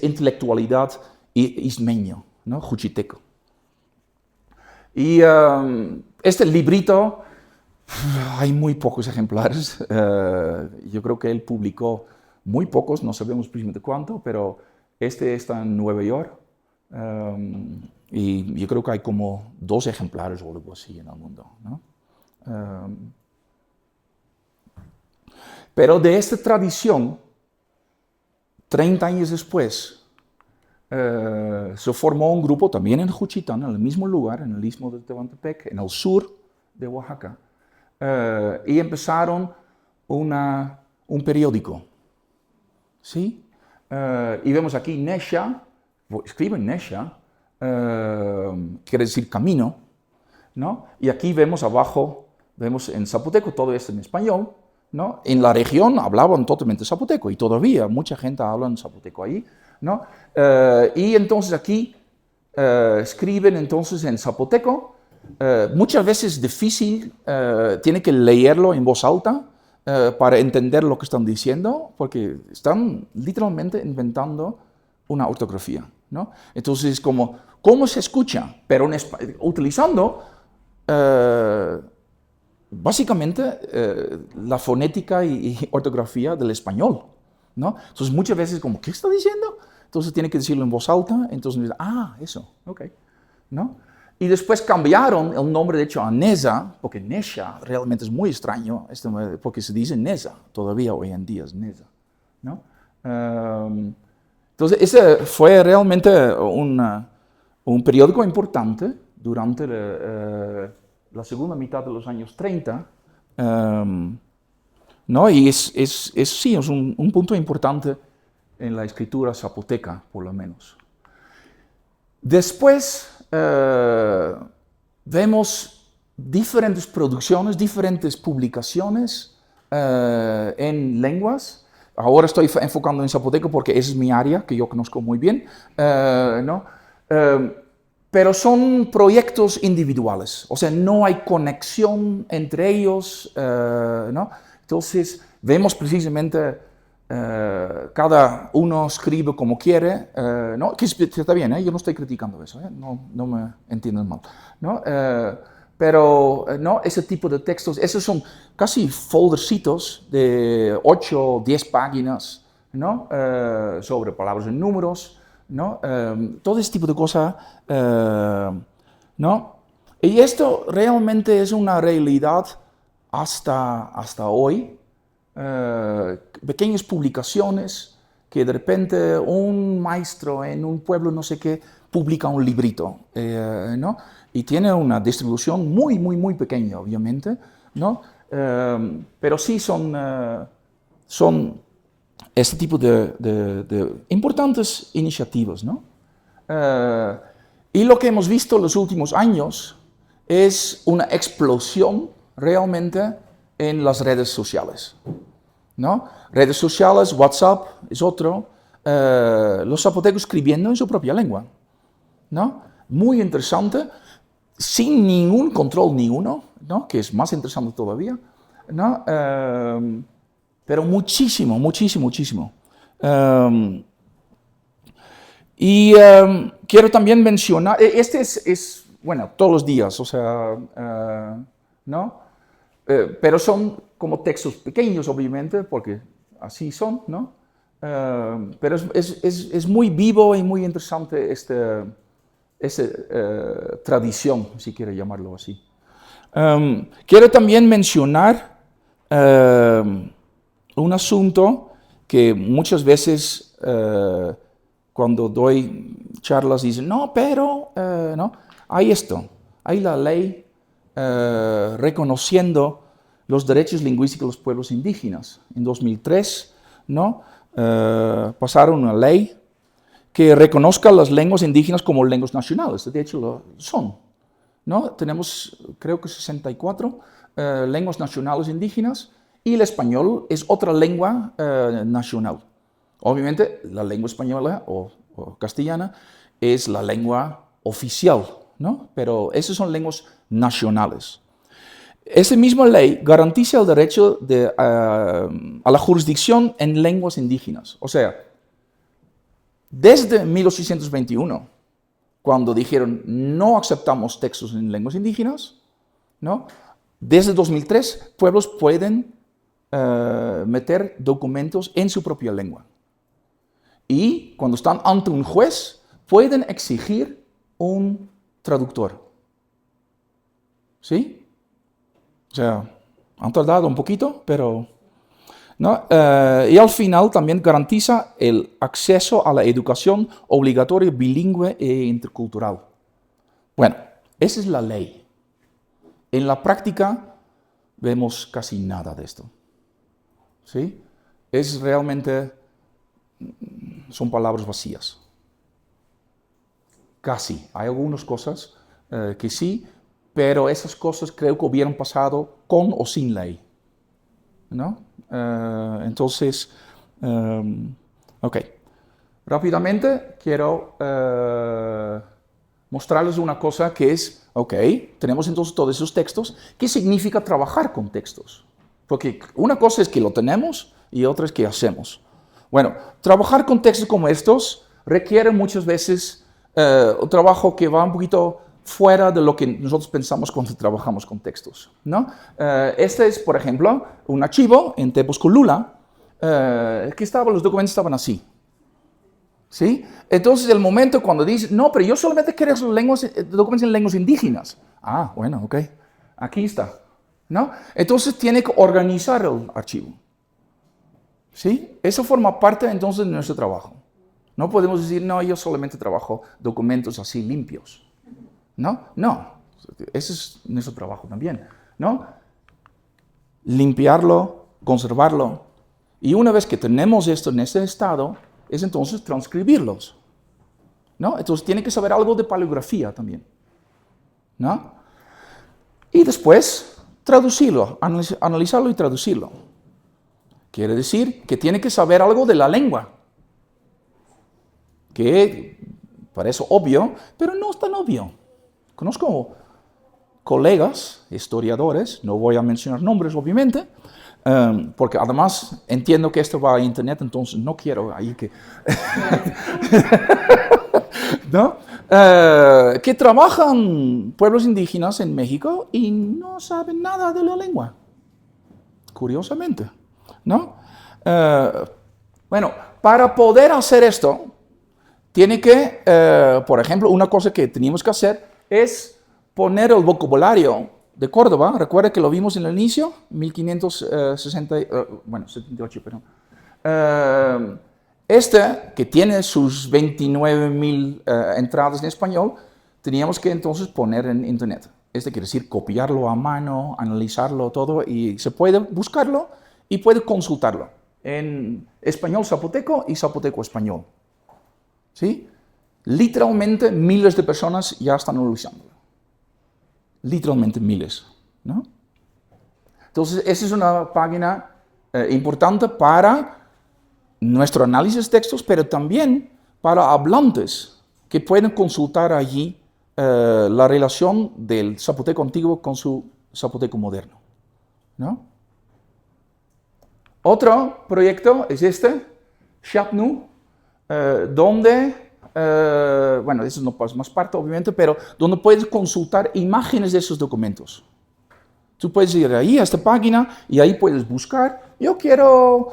intelectualidad ismeño, ¿no? Juchiteco. Y este librito, hay muy pocos ejemplares. Yo creo que él publicó muy pocos, no sabemos precisamente cuánto, pero este está en Nueva York. Y yo creo que hay como 2 ejemplares o algo así en el mundo, ¿no? Pero de esta tradición, 30 años después, se formó un grupo también en Juchitán, en el mismo lugar, en el istmo de Tehuantepec, en el sur de Oaxaca, y empezaron un periódico, ¿sí? Y vemos aquí Nesha, escriben Nesha, quiere decir camino, ¿no? Y aquí vemos abajo, vemos en zapoteco, todo esto en español, ¿no? En la región hablaban totalmente zapoteco, y todavía mucha gente habla en zapoteco ahí, ¿no? Y entonces aquí escriben entonces en zapoteco, muchas veces es difícil, tiene que leerlo en voz alta para entender lo que están diciendo, porque están literalmente inventando una ortografía, ¿no? Entonces, ¿cómo se escucha? Pero utilizando básicamente la fonética y ortografía del español, ¿no? Entonces, muchas veces ¿qué está diciendo? Entonces tiene que decirlo en voz alta, entonces eso, ok, ¿no? Y después cambiaron el nombre, de hecho, a Neza, porque Nesha realmente es muy extraño, porque se dice Neza, todavía hoy en día es Neza, ¿no? Entonces, ese fue realmente un periódico importante durante la segunda mitad de los años 30, ¿no? Y sí, es un punto importante en la escritura zapoteca, por lo menos. Después vemos diferentes producciones, diferentes publicaciones en lenguas. Ahora estoy enfocando en zapoteco porque esa es mi área, que yo conozco muy bien, ¿no? Pero son proyectos individuales, o sea, no hay conexión entre ellos, ¿no? Entonces, vemos precisamente cada uno escribe como quiere, ¿no? Que está bien, yo no estoy criticando eso, no me entiendan mal, ¿no? Pero no, ese tipo de textos, esos son casi foldercitos de 8 o 10 páginas, ¿no? Sobre palabras en números, ¿no? Todo ese tipo de cosas, ¿no? Y esto realmente es una realidad hasta hoy. Pequeñas publicaciones que de repente un maestro en un pueblo no sé qué publica un librito, ¿no? Y tiene una distribución muy pequeña, obviamente, ¿no? Pero sí son este tipo de importantes iniciativas, ¿no? Y lo que hemos visto en los últimos años es una explosión realmente en las redes sociales, ¿no? Redes sociales, WhatsApp es otro, los zapotecos escribiendo en su propia lengua, ¿no? Muy interesante, sin ningún control ninguno, ¿no? Que es más interesante todavía, ¿no? Pero muchísimo. Quiero también mencionar, este es bueno, todos los días, o sea, ¿no? Pero son como textos pequeños, obviamente, porque así son, ¿no? Pero es muy vivo y muy interesante esta tradición, si quiere llamarlo así. Quiero también mencionar un asunto que muchas veces cuando doy charlas dicen, no, pero, no, hay esto, hay la ley reconociendo los derechos lingüísticos de los pueblos indígenas. En 2003, ¿no? Pasaron una ley que reconozca las lenguas indígenas como lenguas nacionales, de hecho lo son, ¿no? Tenemos, creo que 64 lenguas nacionales indígenas y el español es otra lengua nacional. Obviamente la lengua española o castellana es la lengua oficial, ¿no? Pero esas son lenguas nacionales. Esa misma ley garantiza el derecho a la jurisdicción en lenguas indígenas. O sea, desde 1821, cuando dijeron no aceptamos textos en lenguas indígenas, ¿no? Desde 2003, pueblos pueden meter documentos en su propia lengua. Y cuando están ante un juez, pueden exigir un traductor. ¿Sí? O sea, han tardado un poquito, pero... ¿no? Y al final también garantiza el acceso a la educación obligatoria bilingüe e intercultural. Bueno, esa es la ley. En la práctica vemos casi nada de esto. ¿Sí? Es realmente... son palabras vacías. Casi. Hay algunas cosas que sí, pero esas cosas creo que hubieran pasado con o sin ley, ¿no? Entonces, ok. Rápidamente quiero mostrarles una cosa que es, ok, tenemos entonces todos esos textos. ¿Qué significa trabajar con textos? Porque una cosa es que lo tenemos y otra es que hacemos. Bueno, trabajar con textos como estos requiere muchas veces un trabajo que va un poquito fuera de lo que nosotros pensamos cuando trabajamos con textos, ¿no? Este es, por ejemplo, un archivo en Tepozcolula los documentos estaban así, ¿sí? Entonces, el momento cuando dices, no, pero yo solamente quiero documentos en lenguas indígenas. Ah, bueno, ok, aquí está, ¿no? Entonces, tiene que organizar el archivo, ¿sí? Eso forma parte entonces de nuestro trabajo. No podemos decir, no, yo solamente trabajo documentos así limpios. No, ese es nuestro trabajo también, ¿no? Limpiarlo, conservarlo, y una vez que tenemos esto en ese estado, es entonces transcribirlos, ¿no? Entonces tiene que saber algo de paleografía también, ¿no? y después traducirlo, analizarlo y traducirlo. Quiere decir que tiene que saber algo de la lengua, que parece obvio, pero no es tan obvio. Conozco colegas, historiadores, no voy a mencionar nombres obviamente, porque además entiendo que esto va a internet, entonces no quiero ahí que... ¿No? Que trabajan pueblos indígenas en México y no saben nada de la lengua, curiosamente, ¿no? Bueno, para poder hacer esto, tiene que, por ejemplo, una cosa que teníamos que hacer es poner el vocabulario de Córdoba. Recuerda que lo vimos en el inicio, 78, perdón. Que tiene sus 29.000 entradas en español, teníamos que entonces poner en internet. Quiere decir copiarlo a mano, analizarlo todo, y se puede buscarlo y puede consultarlo en español zapoteco y zapoteco español. ¿Sí? Literalmente miles de personas ya están analizándolo. Literalmente miles, ¿no? Entonces, esa es una página importante para nuestro análisis de textos, pero también para hablantes que pueden consultar allí la relación del zapoteco antiguo con su zapoteco moderno, ¿no? Otro proyecto es Xapnu, donde, bueno, eso no pasa más parte obviamente, pero donde puedes consultar imágenes de esos documentos. Tú puedes ir ahí a esta página y ahí puedes buscar, yo quiero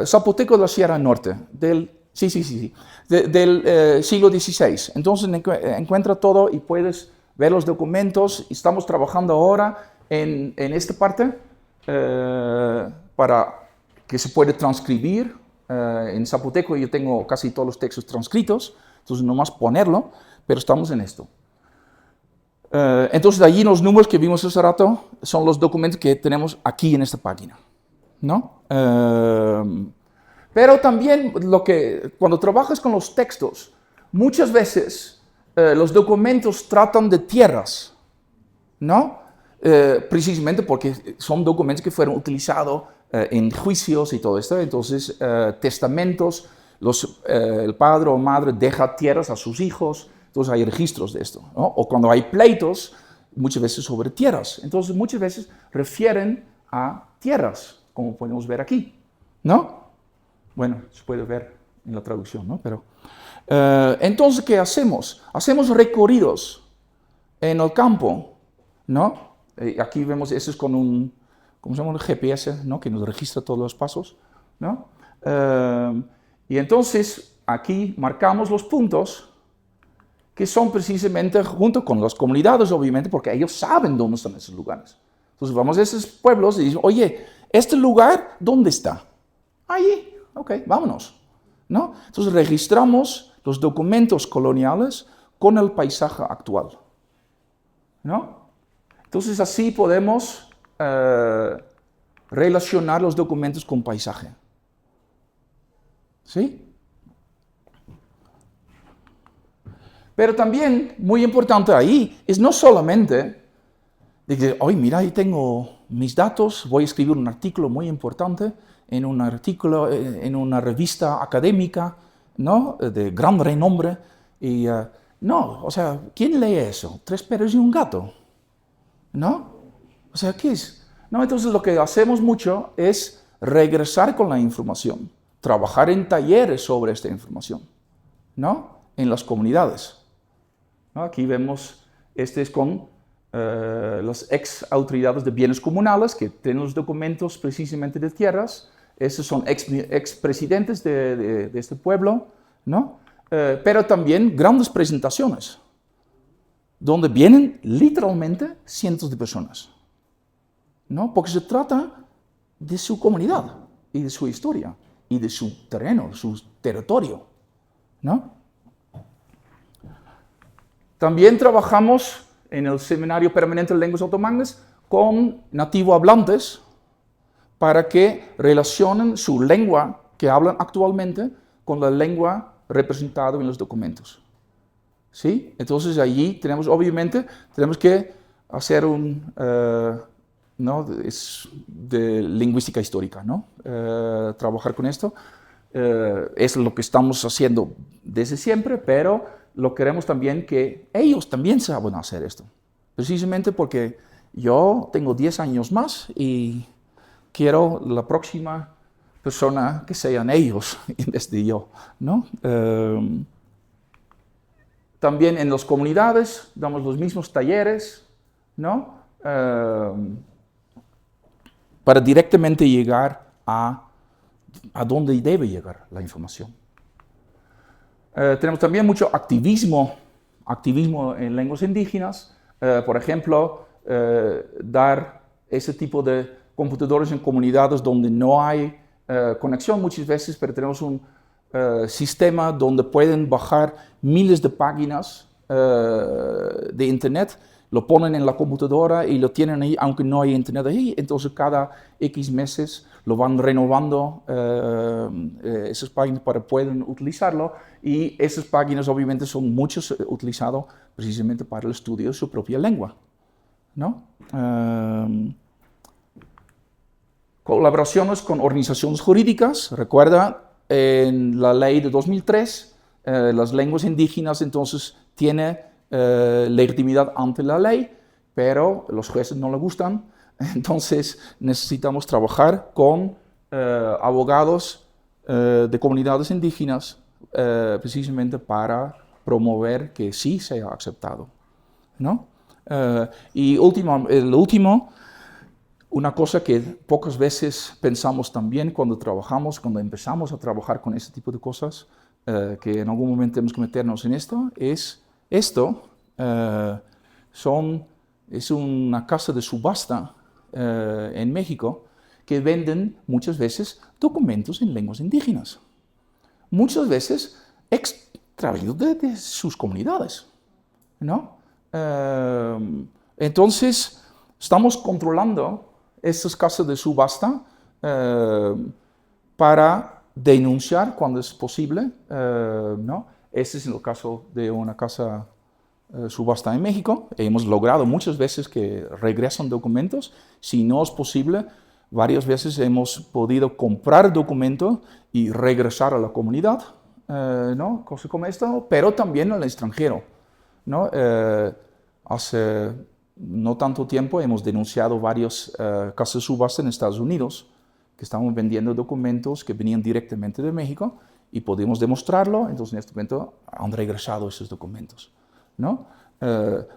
zapoteco de la Sierra Norte, del siglo XVI. Entonces encuentra todo y puedes ver los documentos. Estamos trabajando ahora en esta parte para que se pueda transcribir en zapoteco. Yo tengo casi todos los textos transcritos, entonces nomás ponerlo, pero estamos en esto. Entonces, de allí los números que vimos hace rato son los documentos que tenemos aquí en esta página, ¿no? Pero también cuando trabajas con los textos, muchas veces los documentos tratan de tierras, ¿no? Precisamente porque son documentos que fueron utilizados en juicios y todo esto. Entonces, testamentos, el padre o madre deja tierras a sus hijos. Entonces hay registros de esto, ¿no? O cuando hay pleitos, muchas veces sobre tierras. Entonces muchas veces refieren a tierras, como podemos ver aquí, ¿no? Bueno, se puede ver en la traducción, ¿no? Pero, entonces, ¿qué hacemos? Hacemos recorridos en el campo, ¿no? Aquí vemos, eso es con un, ¿cómo se llama? Un GPS, ¿no? Que nos registra todos los pasos, ¿no? Y entonces, aquí marcamos los puntos que son precisamente junto con las comunidades, obviamente, porque ellos saben dónde están esos lugares. Entonces vamos a esos pueblos y dicen, oye, ¿este lugar dónde está? Allí, ok, vámonos, ¿no? Entonces registramos los documentos coloniales con el paisaje actual, ¿no? Entonces así podemos relacionar los documentos con paisaje, ¿sí? Pero también, muy importante ahí, es no solamente decir, oye, mira, ahí tengo mis datos, voy a escribir un artículo muy importante en una revista académica, ¿no? De gran renombre. Y, no, o sea, ¿quién lee eso? 3 perros y un gato, ¿no? O sea, ¿qué es? No, entonces lo que hacemos mucho es regresar con la información, trabajar en talleres sobre esta información, ¿no? En las comunidades. Aquí vemos, este es con las ex autoridades de bienes comunales que tienen los documentos precisamente de tierras. Estos son ex presidentes de este pueblo, ¿no? Pero también grandes presentaciones, donde vienen literalmente cientos de personas, ¿no? Porque se trata de su comunidad y de su historia y de su terreno, su territorio, ¿no? También trabajamos en el Seminario Permanente de Lenguas Otomangues con nativo hablantes para que relacionen su lengua que hablan actualmente con la lengua representada en los documentos. ¿Sí? Entonces allí tenemos, obviamente, tenemos que hacer ¿no? Es de lingüística histórica, ¿no? Trabajar con esto. Es lo que estamos haciendo desde siempre, pero lo queremos también que ellos también saben hacer esto. Precisamente porque yo tengo 10 años más y quiero la próxima persona que sean ellos en vez de yo, ¿no? También en las comunidades damos los mismos talleres, ¿no? Para directamente llegar a dónde debe llegar la información. Tenemos también mucho activismo en lenguas indígenas. Por ejemplo, dar ese tipo de computadores en comunidades donde no hay conexión muchas veces, pero tenemos un sistema donde pueden bajar miles de páginas de internet, lo ponen en la computadora y lo tienen ahí, aunque no hay internet ahí. Entonces cada X meses lo van renovando esas páginas para que puedan utilizarlo, y esas páginas obviamente son muchos utilizadas precisamente para el estudio de su propia lengua, ¿no? Colaboraciones con organizaciones jurídicas. Recuerda, en la ley de 2003, las lenguas indígenas entonces tienen legitimidad ante la ley, pero los jueces no le gustan. Entonces necesitamos trabajar con abogados de comunidades indígenas precisamente para promover que sí sea aceptado, ¿no? Y el último, una cosa que pocas veces pensamos también cuando empezamos a trabajar con este tipo de cosas, que en algún momento tenemos que meternos en esto, es es una casa de subasta en México que venden muchas veces documentos en lenguas indígenas. Muchas veces extraídos de sus comunidades, ¿no? Entonces, estamos controlando estas casas de subasta para denunciar cuando es posible, ¿no? Este es el caso de una casa subasta en México. Hemos logrado muchas veces que regresan documentos. Si no es posible, varias veces hemos podido comprar documentos y regresar a la comunidad, ¿no? Cosas como esto, pero también al extranjero, ¿no? Hace no tanto tiempo hemos denunciado varias casas de subasta en Estados Unidos que estaban vendiendo documentos que venían directamente de México y podemos demostrarlo. Entonces en este momento han regresado esos documentos, ¿no?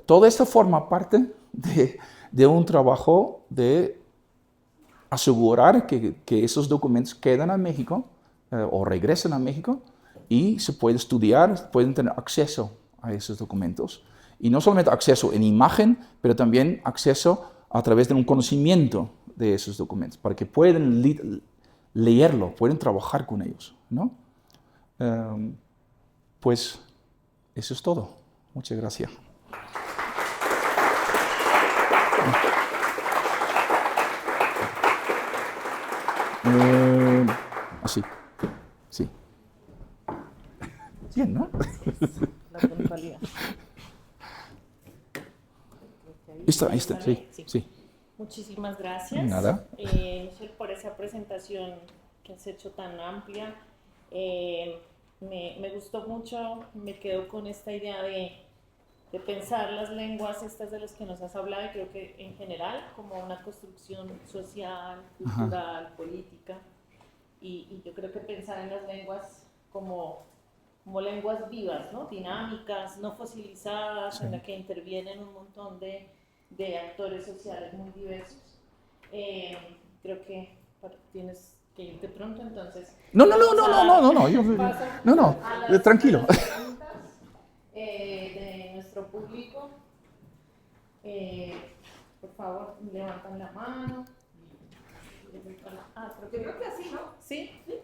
Todo esto forma parte de un trabajo de asegurar que esos documentos quedan en México o regresen a México y se puede estudiar, pueden tener acceso a esos documentos. Y no solamente acceso en imagen, pero también acceso a través de un conocimiento de esos documentos, para que puedan leerlo, pueden trabajar con ellos, ¿no? Pues eso es todo. Muchas gracias. Así, sí. Bien, ¿no? La puntualidad. Ahí está, sí, sí. Muchísimas gracias. Nada. Michelle, por esa presentación que has hecho tan amplia. Me gustó mucho, me quedo con esta idea de pensar las lenguas estas de las que nos has hablado, y creo que en general como una construcción social, cultural, ajá, política, y yo creo que pensar en las lenguas como lenguas vivas, ¿no? Dinámicas, no fosilizadas, sí, en las que intervienen un montón de actores sociales muy diversos. Creo que tienes que irte pronto, entonces. No, tranquilo. De nuestro público, por favor, levantan la mano. Creo que así, ¿no? Sí, sí,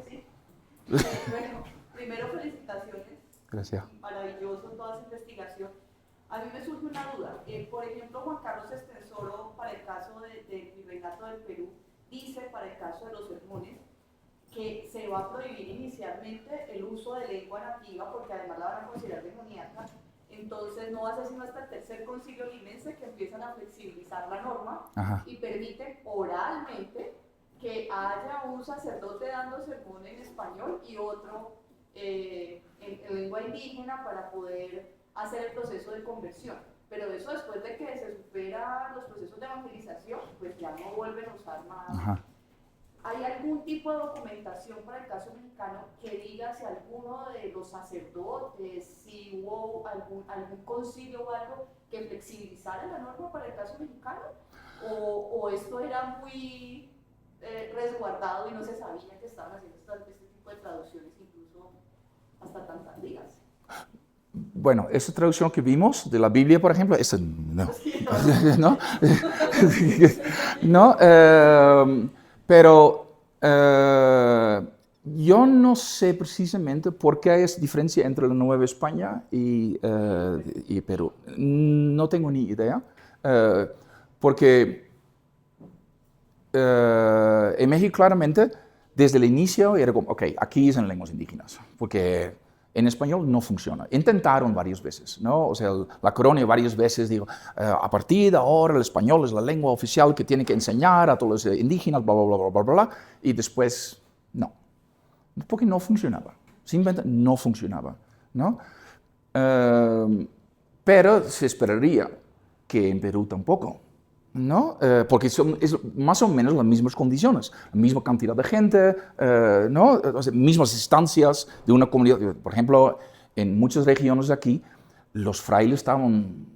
sí. Bueno, primero felicitaciones. Gracias. Maravilloso toda esa investigación. A mí me surge una duda. Por ejemplo, Juan Carlos Estensoro, para el caso del Virreinato del Perú, dice para el caso de los sermones que se va a prohibir inicialmente el uso de lengua nativa, porque además la van a considerar demoníaca, Entonces no va a ser sino hasta el tercer concilio limense que empiezan a flexibilizar la norma Ajá. y permiten oralmente que haya un sacerdote dando sermón en español y otro en lengua indígena para poder hacer el proceso de conversión. Pero eso después de que se superan los procesos de evangelización, pues ya no vuelven a usar más. Ajá. ¿Hay algún tipo de documentación para el caso mexicano que diga si alguno de los sacerdotes, si hubo algún concilio o algo que flexibilizara la norma para el caso mexicano? ¿O esto era muy resguardado y no se sabía que estaban haciendo este tipo de traducciones incluso hasta tan tardías? Bueno, esa traducción que vimos de la Biblia, por ejemplo, esa no. Sí, ¿No? No, pero yo no sé precisamente por qué hay esa diferencia entre la Nueva España y Perú. No tengo ni idea, porque en México claramente desde el inicio era como, ok, aquí es en lenguas indígenas, porque en español no funciona. Intentaron varias veces, ¿no? O sea, la corona varias veces dijo, a partir de ahora el español es la lengua oficial que tiene que enseñar a todos los indígenas, bla, bla, bla, bla, bla, bla, y después, no. Porque no funcionaba. Simplemente no funcionaba, ¿no? Pero se esperaría que en Perú tampoco, ¿no? Porque son más o menos las mismas condiciones, la misma cantidad de gente, ¿no? O sea, mismas instancias de una comunidad. Por ejemplo, en muchas regiones de aquí, los frailes estaban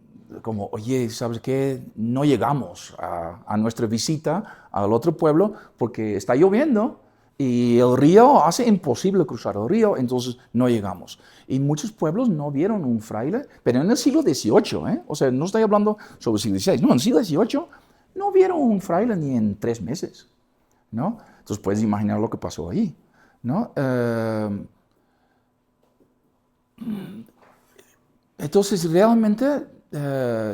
como, oye, ¿sabes qué? No llegamos a nuestra visita al otro pueblo porque está lloviendo y el río hace imposible cruzar el río, entonces no llegamos. Y muchos pueblos no vieron un fraile, pero en el siglo XVIII, ¿eh? O sea, no estoy hablando sobre el siglo XVI, no, en el siglo XVIII no vieron un fraile ni en 3 meses, ¿no? Entonces puedes imaginar lo que pasó ahí, ¿no? Entonces realmente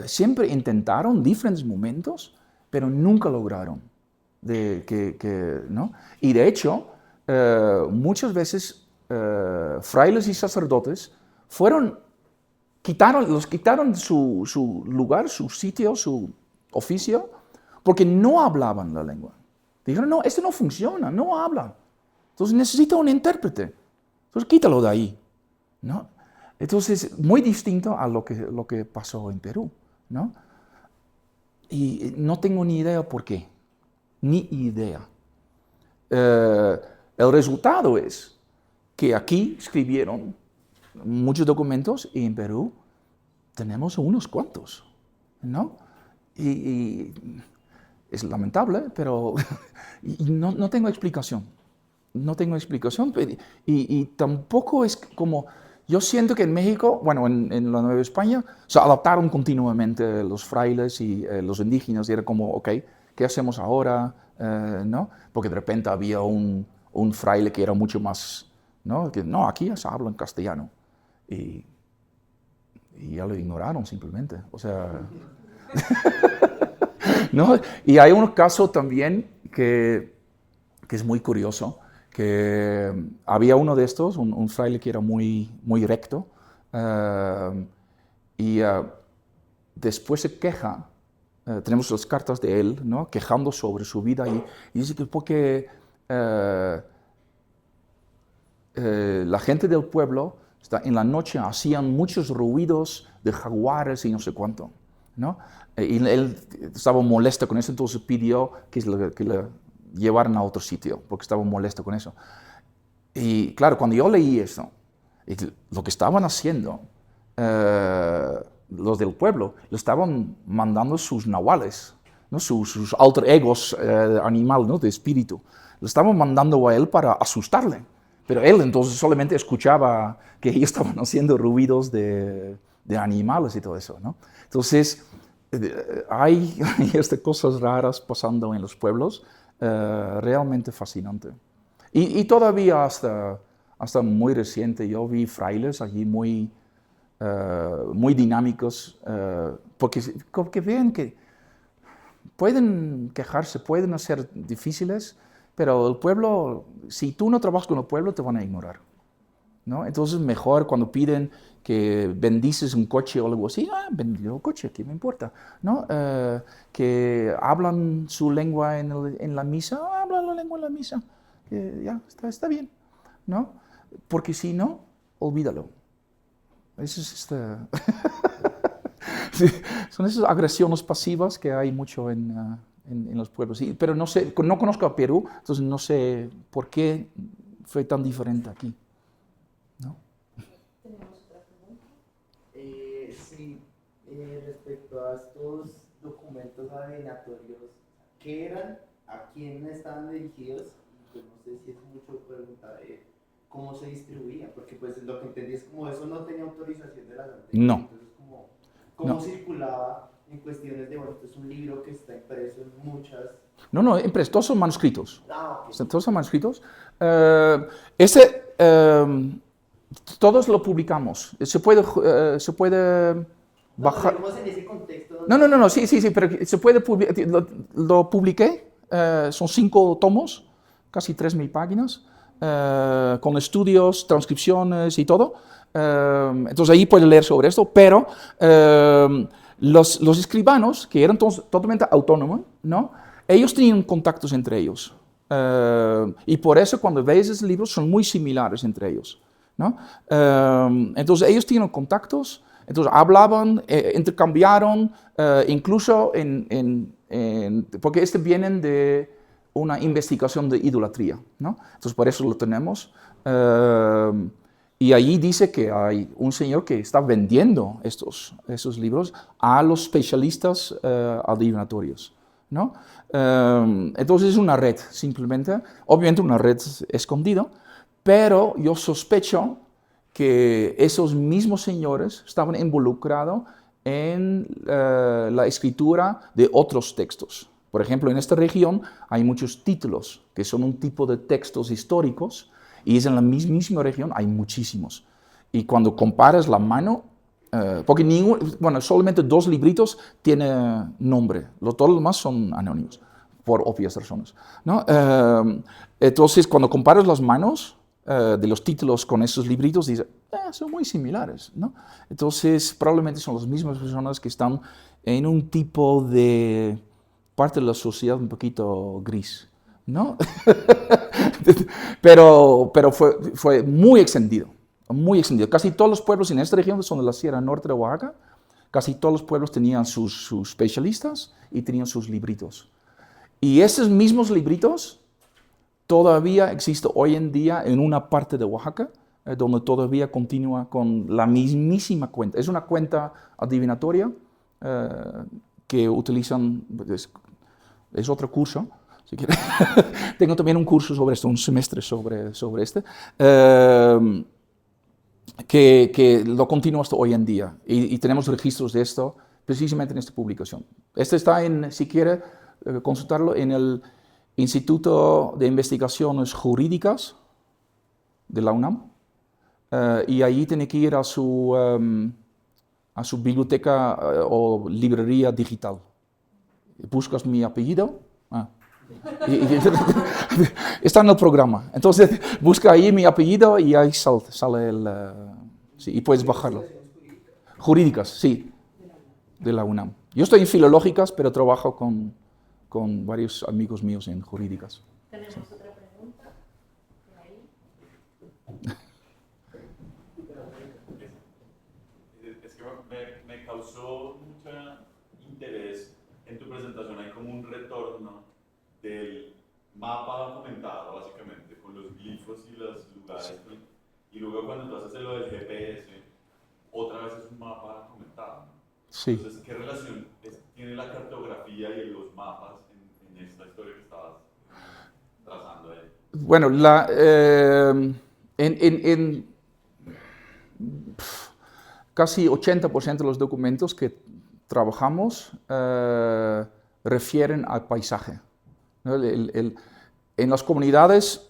siempre intentaron diferentes momentos, pero nunca lograron. ¿No? Y de hecho, muchas veces frailes y sacerdotes los quitaron su lugar, su sitio, su oficio, porque no hablaban la lengua. Dijeron, no, esto no funciona, no habla. Entonces necesita un intérprete. Entonces quítalo de ahí, ¿no? Entonces, muy distinto a lo que pasó en Perú, ¿no? Y no tengo ni idea por qué. Ni idea. El resultado es que aquí escribieron muchos documentos y en Perú tenemos unos cuantos, ¿no? Y es lamentable, pero no tengo explicación. No tengo explicación y tampoco es como... Yo siento que en México, bueno, en la Nueva España, se adaptaron continuamente los frailes y los indígenas y era como, ok, ¿qué hacemos ahora? ¿No? Porque de repente había un fraile que era mucho más, ¿no? Que no, aquí ya se habla en castellano. Y ya lo ignoraron simplemente. O sea, ¿no? Y hay un caso también que es muy curioso, que había uno de estos, un fraile que era muy, muy recto, y después se queja. Tenemos las cartas de él, ¿no? Quejando sobre su vida y dice que porque la gente del pueblo en la noche hacían muchos ruidos de jaguares y no sé cuánto, ¿no? Y él estaba molesto con eso, entonces pidió que le llevaran a otro sitio, porque estaba molesto con eso. Y claro, cuando yo leí eso, lo que estaban haciendo los del pueblo, le estaban mandando sus nahuales, ¿no? sus alter egos animal, ¿no? De espíritu. Le estaban mandando a él para asustarle. Pero él entonces solamente escuchaba que ellos estaban haciendo ruidos de animales y todo eso, ¿no? Entonces, hay estas cosas raras pasando en los pueblos, realmente fascinante. Y todavía hasta muy reciente yo vi frailes allí muy dinámicos, porque ven que pueden quejarse, pueden ser difíciles, pero el pueblo, si tú no trabajas con el pueblo, te van a ignorar, ¿no? Entonces mejor cuando piden que bendices un coche o algo así, bendigo el coche, ¿qué me importa? ¿No? Que hablan su lengua en la misa, hablan la lengua en la misa, ya, está bien, ¿no? Porque si no, olvídalo. Eso es sí, son esas agresiones pasivas que hay mucho en los pueblos. Sí, pero no sé, no conozco a Perú, entonces no sé por qué fue tan diferente aquí, ¿no? Sí, respecto a estos documentos adivinatorios, ¿qué eran? ¿A quién estaban dirigidos? Y pues no sé si es mucho preguntar cómo se distribuía, porque pues lo que entendí es como eso no tenía autorización de la Santa Iglesia, No. entonces cómo No. circulaba en cuestiones de, bueno, esto es un libro que está impreso en muchas... No, impresos, todos son manuscritos. Ok. Todos son manuscritos. Todos lo publicamos. Se puede bajar. No, en ese contexto... No, sí, pero se puede publicar. Lo publiqué, son 5 tomos, casi 3.000 páginas, con estudios, transcripciones y todo. Entonces ahí puede leer sobre esto, pero los escribanos, que eran totalmente autónomos, ¿no? Ellos tenían contactos entre ellos. Y por eso cuando veis esos libros son muy similares entre ellos, ¿no? Entonces ellos tienen contactos, entonces hablaban, intercambiaron, incluso porque vienen de una investigación de idolatría, ¿no? Entonces por eso lo tenemos. Y allí dice que hay un señor que está vendiendo esos libros a los especialistas adivinatorios, ¿no? Entonces es una red, simplemente, obviamente una red escondida, pero yo sospecho que esos mismos señores estaban involucrados en la escritura de otros textos. Por ejemplo, en esta región hay muchos títulos que son un tipo de textos históricos y es en la mismísima región hay muchísimos. Y cuando comparas la mano, porque solamente 2 libritos tienen nombre, todos los demás son anónimos, por obvias razones, ¿no? Entonces, cuando comparas las manos de los títulos con esos libritos, dices, son muy similares, ¿no? Entonces, probablemente son las mismas personas que están en un tipo de parte de la sociedad un poquito gris, ¿no? pero fue muy extendido. Muy extendido. Casi todos los pueblos en esta región son de la Sierra Norte de Oaxaca. Casi todos los pueblos tenían sus especialistas y tenían sus libritos. Y esos mismos libritos todavía existen hoy en día en una parte de Oaxaca, donde todavía continúa con la mismísima cuenta. Es una cuenta adivinatoria que utilizan, es otro curso. Si quieres. Tengo también un curso sobre esto, un semestre sobre este. Que lo continúa hasta hoy en día y tenemos registros de esto precisamente en esta publicación. Este está si quiere consultarlo, en el Instituto de Investigaciones Jurídicas de la UNAM y allí tiene que ir a su biblioteca o librería digital. Buscas mi apellido. Está en el programa. Entonces busca ahí mi apellido y ahí sale sí, y puedes bajarlo. Jurídicas, sí, de la UNAM. Yo estoy en filológicas, pero trabajo con varios amigos míos en jurídicas. ¿Tenemos otra pregunta? Por ahí. Es que me causó mucho interés en tu presentación. Hay como un retorno del mapa documentado, básicamente, con los glifos y los lugares. Y luego cuando tú haces lo del GPS, otra vez es un mapa documentado. Sí. Entonces, ¿qué relación tiene la cartografía y los mapas en esta historia que estabas trazando ahí? Bueno, en casi 80% de los documentos que trabajamos refieren al paisaje. ¿No? En las comunidades,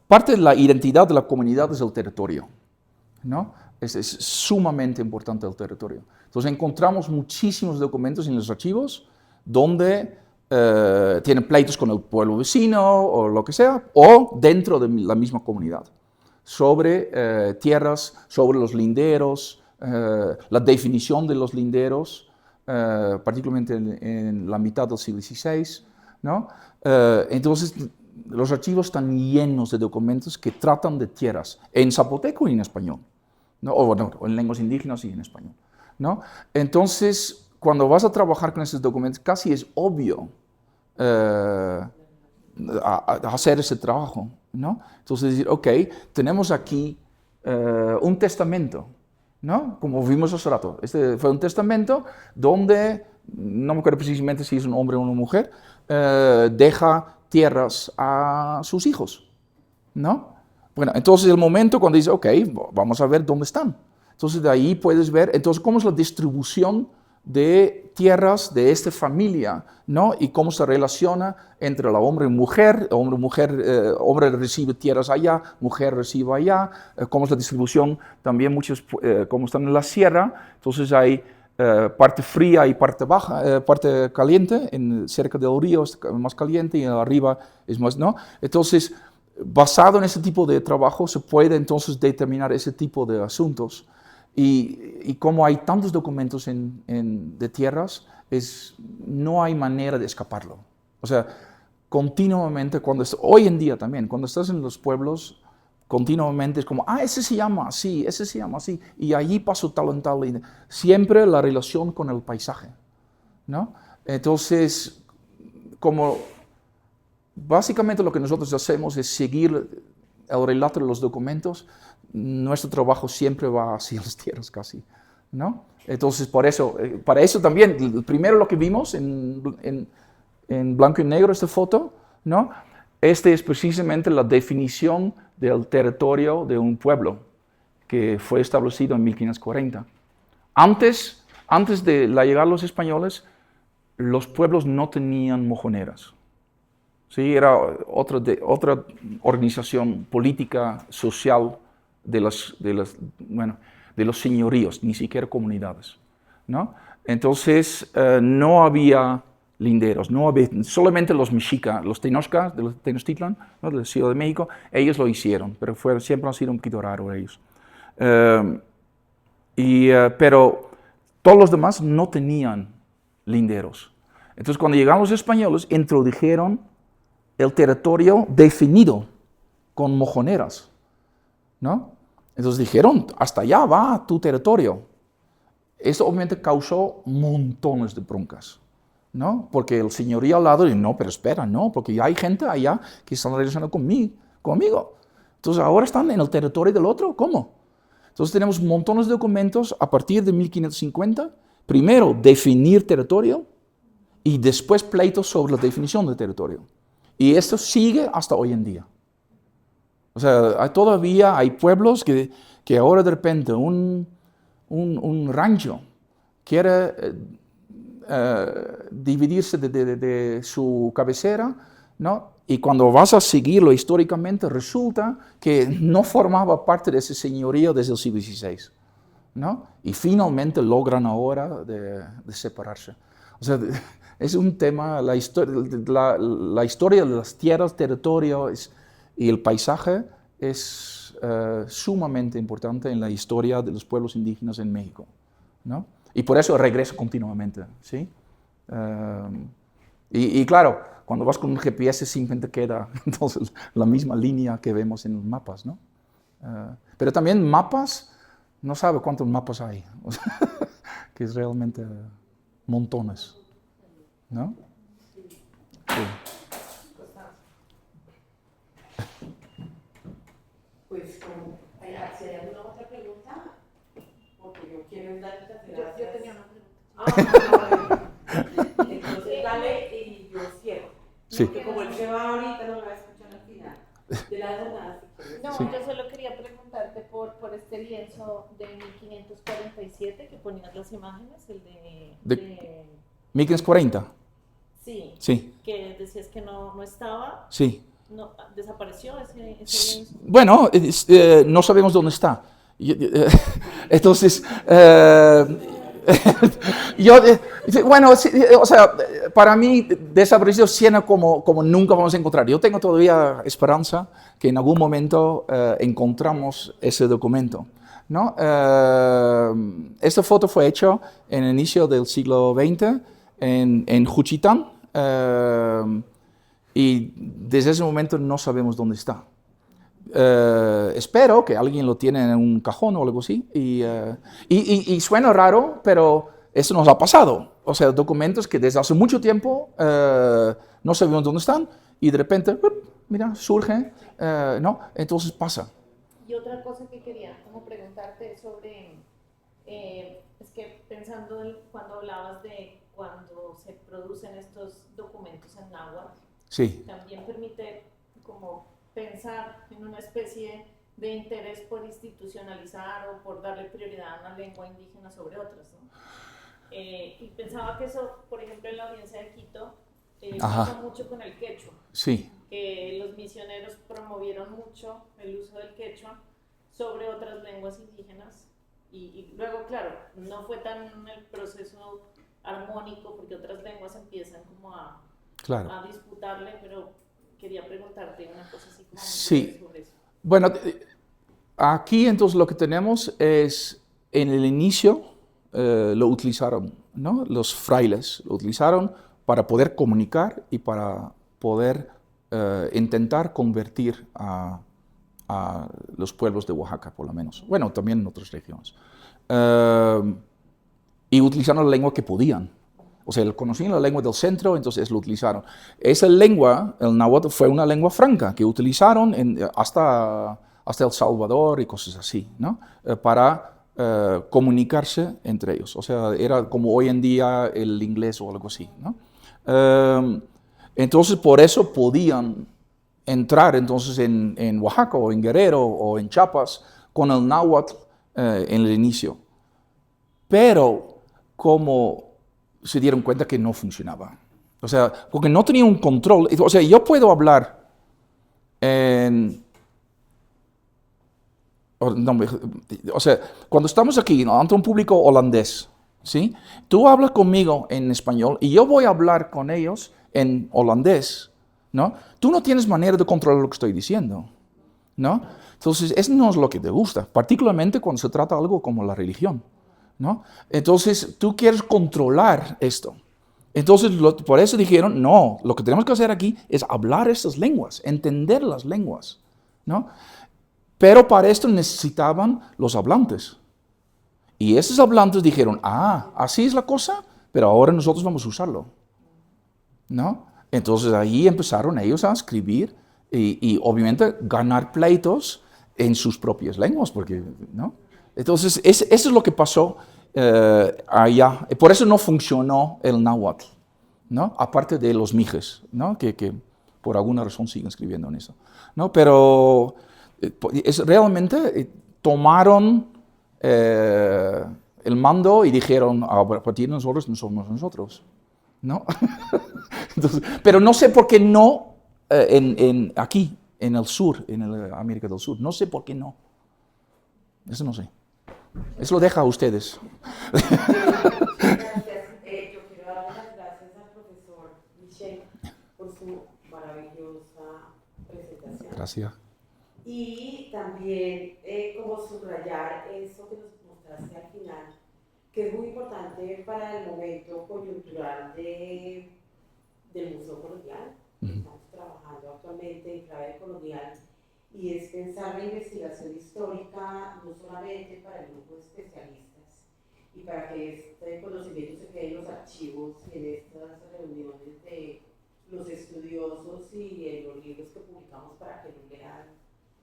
parte de la identidad de la comunidad es el territorio, ¿no? Es sumamente importante el territorio. Entonces encontramos muchísimos documentos en los archivos donde tienen pleitos con el pueblo vecino o lo que sea, o dentro de la misma comunidad. sobre tierras, sobre los linderos, la definición de los linderos, particularmente en la mitad del siglo XVI, ¿no? Entonces, los archivos están llenos de documentos que tratan de tierras, en zapoteco y en español, ¿no? O en lenguas indígenas y en español, ¿no? Entonces, cuando vas a trabajar con esos documentos, casi es obvio hacer ese trabajo, ¿no? Entonces, decir, ok, tenemos aquí un testamento, ¿no? Como vimos hace rato. Este fue un testamento donde, no me acuerdo precisamente si es un hombre o una mujer, deja tierras a sus hijos, ¿no? Bueno, entonces el momento cuando dice, ok, vamos a ver dónde están. Entonces de ahí puedes ver, entonces cómo es la distribución de tierras de esta familia, ¿no? Y cómo se relaciona entre la hombre y mujer, hombre recibe tierras allá, mujer recibe allá, cómo es la distribución también muchos, cómo están en la sierra, entonces hay parte fría y parte baja, parte caliente, cerca del río es más caliente y arriba es más, ¿no? Entonces, basado en ese tipo de trabajo se puede entonces determinar ese tipo de asuntos. Y como hay tantos documentos de tierras, no hay manera de escaparlo. O sea, continuamente, hoy en día también, cuando estás en los pueblos, continuamente es como, ese se llama así, y allí pasó tal y tal. Y siempre la relación con el paisaje, ¿no? Entonces, como básicamente lo que nosotros hacemos es seguir el relato de los documentos, nuestro trabajo siempre va hacia las tierras casi, ¿no? Entonces, para eso también, primero lo que vimos en blanco y negro, esta foto, ¿no? Este es precisamente la definición del territorio de un pueblo que fue establecido en 1540. Antes de la llegada de los españoles, los pueblos no tenían mojoneras. Sí, era otra organización política, social de los señoríos, ni siquiera comunidades, ¿no? Entonces, no había linderos, no había, solamente los mexicas, los tenochcas de Tenochtitlan, ¿no? De la Ciudad de México, ellos lo hicieron, pero siempre han sido un poquito raros ellos. Pero todos los demás no tenían linderos. Entonces, cuando llegaron los españoles, introdujeron el territorio definido con mojoneras, ¿no? Entonces dijeron, hasta allá va tu territorio. Esto obviamente causó montones de broncas, ¿no? Porque el señorío al lado dice, no, pero espera, no, porque ya hay gente allá que están relacionando conmigo. Entonces ahora están en el territorio del otro, ¿cómo? Entonces tenemos montones de documentos a partir de 1550, primero definir territorio y después pleitos sobre la definición del territorio. Y esto sigue hasta hoy en día. O sea, todavía hay pueblos que ahora de repente un rancho quiere dividirse de su cabecera, ¿no? Y cuando vas a seguirlo históricamente, resulta que no formaba parte de ese señorío desde el siglo XVI, ¿no? Y finalmente logran ahora de separarse. O sea, es un tema, la historia de las tierras, territorio y el paisaje es sumamente importante en la historia de los pueblos indígenas en México, ¿no? Y por eso regresa continuamente, ¿sí? Y claro, cuando vas con un GPS simplemente queda entonces la misma línea que vemos en los mapas, ¿no? Pero también mapas, no sabe cuántos mapas hay, o sea, que es realmente montones, ¿no? Sí. Pues, si hay alguna otra pregunta, porque yo quiero dar las Yo gracias. tenía una pregunta. Entonces, dale y yo cierro. Sí. Porque como él se va ahorita, no lo va a escuchar al final de la jornada. No, Sí. yo solo quería preguntarte por este lienzo de 1547 que ponías las imágenes, el de 1540, sí, sí, que decías que no estaba, sí. no, desapareció ese lienzo. Bueno, no sabemos dónde está. Entonces, Bueno, sí, o sea, para mí desaparecido suena como nunca vamos a encontrar. Yo tengo todavía esperanza que en algún momento encontramos ese documento, ¿no? Esta foto fue hecha en el inicio del siglo XX en Juchitán y desde ese momento no sabemos dónde está. Espero que alguien lo tiene en un cajón o algo así. Y suena raro, pero eso nos ha pasado. O sea, documentos que desde hace mucho tiempo no sabemos dónde están y de repente, mira, surge, ¿no? Entonces pasa. Y otra cosa que quería como preguntarte sobre, es que pensando cuando hablabas de cuando se producen estos documentos en náhuatl, Sí. también permite como pensar en una especie de interés por institucionalizar o por darle prioridad a una lengua indígena sobre otras, ¿no? Y pensaba que eso, por ejemplo, en la audiencia de Quito, pasa mucho con el quechua. Sí. Los misioneros promovieron mucho el uso del quechua sobre otras lenguas indígenas y luego, claro, no fue tan el proceso armónico porque otras lenguas empiezan como a disputarle, pero quería preguntarte una cosa así como sobre eso. Bueno, aquí entonces lo que tenemos es, en el inicio lo utilizaron, ¿no? Los frailes lo utilizaron para poder comunicar y para poder intentar convertir a los pueblos de Oaxaca, por lo menos. Bueno, también en otras regiones. Y utilizaron la lengua que podían. O sea, conocían la lengua del centro, entonces lo utilizaron. Esa lengua, el náhuatl, fue una lengua franca que utilizaron hasta El Salvador y cosas así, ¿no? Para comunicarse entre ellos. O sea, era como hoy en día el inglés o algo así, ¿no? Entonces, por eso podían entrar entonces en Oaxaca o en Guerrero o en Chiapas con el náhuatl en el inicio. Pero como se dieron cuenta que no funcionaba. O sea, porque no tenía un control. O sea, yo puedo hablar o sea, cuando estamos aquí, ¿no?, ante un público holandés, ¿sí? Tú hablas conmigo en español y yo voy a hablar con ellos en holandés, ¿no? Tú no tienes manera de controlar lo que estoy diciendo, ¿no? Entonces, eso no es lo que te gusta, particularmente cuando se trata de algo como la religión, ¿no? Entonces, tú quieres controlar esto. Entonces, por eso dijeron, no, lo que tenemos que hacer aquí es hablar estas lenguas, entender las lenguas, ¿no? Pero para esto necesitaban los hablantes. Y esos hablantes dijeron, así es la cosa, pero ahora nosotros vamos a usarlo, ¿no? Entonces, ahí empezaron ellos a escribir y obviamente ganar pleitos en sus propias lenguas, porque, ¿no? Entonces, eso es lo que pasó allá. Por eso no funcionó el náhuatl, ¿no? Aparte de los mijes, ¿no? Que por alguna razón siguen escribiendo en eso, ¿no? Pero realmente tomaron el mando y dijeron, a partir de nosotros no somos nosotros, ¿no? Entonces, pero no sé por qué no aquí, en el sur, en América del Sur. No sé por qué no. Eso no sé. Eso lo deja a ustedes. Gracias. Yo quiero darle las gracias al profesor Michel por su maravillosa presentación. Gracias. Y también como subrayar eso que nos mostraste al final, que es muy importante para el momento coyuntural del Museo Colonial. Estamos trabajando actualmente en clave colonial y es pensar la investigación histórica no solamente para el grupo de especialistas y para que este conocimiento se quede en los archivos y en estas reuniones de los estudiosos y en los libros que publicamos para que lo lean.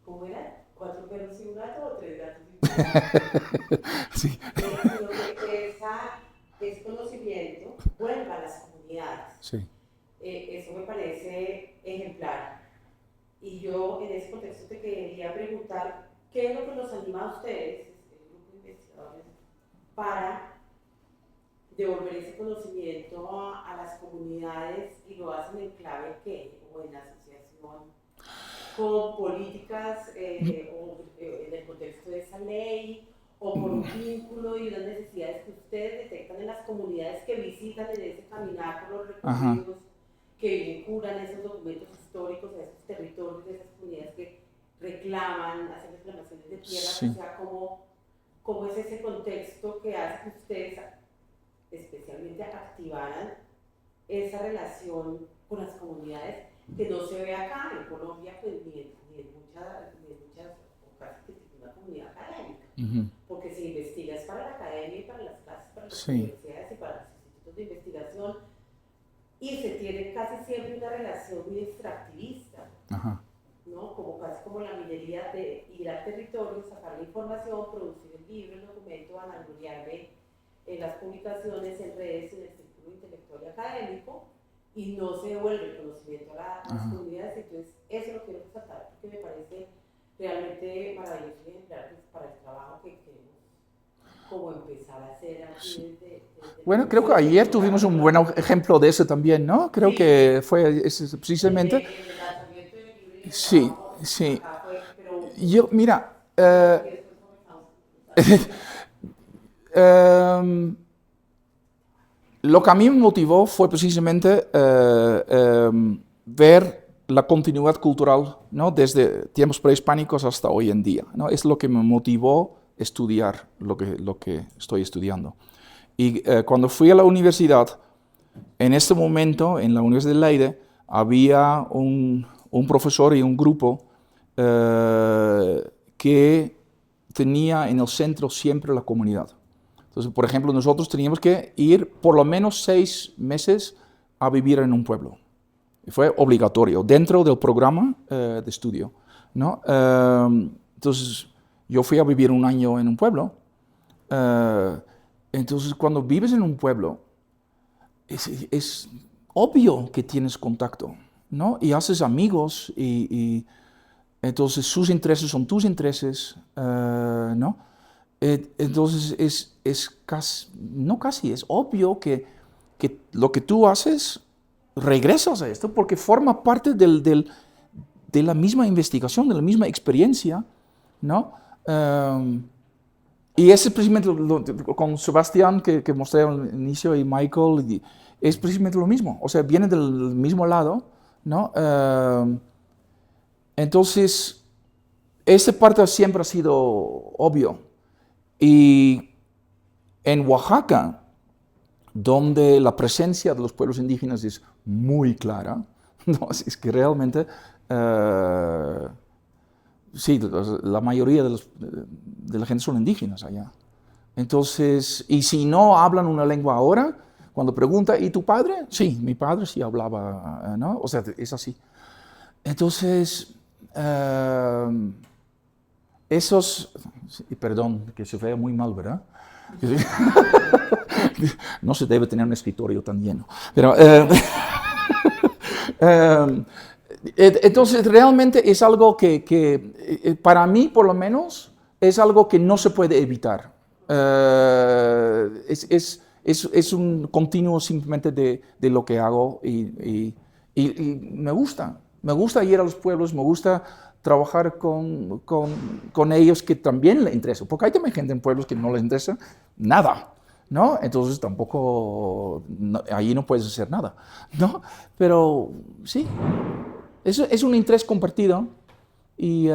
¿Cómo era? ¿4 perros y un gato o 3 gatos y un gato? Sí. Sino que ese conocimiento vuelva a las comunidades. Sí. Eso me parece ejemplar. Y yo en ese contexto te quería preguntar, ¿qué es lo que los anima a ustedes, el grupo de investigadores, para devolver ese conocimiento a las comunidades y lo hacen en clave qué? O en asociación con políticas o en el contexto de esa ley o por un vínculo y unas necesidades que ustedes detectan en las comunidades que visitan en ese caminar por los recorridos, que vinculan esos documentos históricos a esos territorios de esas comunidades que reclaman, hacen reclamaciones de tierra, Sí. o sea, cómo es ese contexto que hace que ustedes especialmente activaran esa relación con las comunidades que no se ve acá en Colombia, pues, ni en muchas, o casi que es una comunidad académica, porque se investiga es para la academia y para las clases, para las Sí. universidades y para los institutos de investigación, y se tiene casi siempre una relación muy extractivista, Ajá. ¿no? Casi como la minería de ir al territorio, sacar la información, producir el libro, el documento, vanagloriarme en las publicaciones, en redes, en el círculo intelectual y académico, y no se devuelve el conocimiento a las comunidades. Entonces, eso lo quiero resaltar porque me parece realmente maravilloso y ejemplar para el trabajo que queremos como empezar a hacer aquí desde Bueno, creo que ayer tuvimos un buen ejemplo de eso también, ¿no? Creo que fue precisamente... el lanzamiento del libro y el Sí, trabajo sí. acá fue, pero Yo, mira, lo que a mí me motivó fue precisamente ver la continuidad cultural, ¿no? Desde tiempos prehispánicos hasta hoy en día, ¿no? Es lo que me motivó estudiar lo que estoy estudiando. Y cuando fui a la universidad, en este momento, en la Universidad de Leiden, había un profesor y un grupo que tenía en el centro siempre la comunidad. Entonces, por ejemplo, nosotros teníamos que ir por lo menos 6 meses a vivir en un pueblo. Y fue obligatorio, dentro del programa de estudio, ¿no? Entonces, yo fui a vivir 1 año en un pueblo. Entonces, cuando vives en un pueblo, es obvio que tienes contacto, ¿no? Y haces amigos y entonces sus intereses son tus intereses, ¿no? Entonces es casi, no casi, es obvio que lo que tú haces regresas a esto porque forma parte de la misma investigación, de la misma experiencia, ¿no? Y ese es precisamente con Sebastián que mostré al inicio y Michael, es precisamente lo mismo, o sea, viene del mismo lado, ¿no? Entonces, esa parte siempre ha sido obvio. Y en Oaxaca, donde la presencia de los pueblos indígenas es muy clara, ¿no? Es que realmente, sí, la mayoría de la gente son indígenas allá. Entonces, y si no hablan una lengua ahora, cuando pregunta, ¿y tu padre? Sí, mi padre sí hablaba, ¿no? O sea, es así. Entonces, esos, y perdón, que se vea muy mal, ¿verdad? No se debe tener un escritorio tan lleno. Pero, entonces, realmente es algo que para mí, por lo menos, es algo que no se puede evitar. Es un continuo simplemente de lo que hago y me gusta ir a los pueblos, me gusta trabajar con ellos que también les interesa, porque hay también gente en pueblos que no les interesa nada, ¿no? Entonces tampoco, allí no puedes hacer nada, ¿no? Pero sí, es un interés compartido y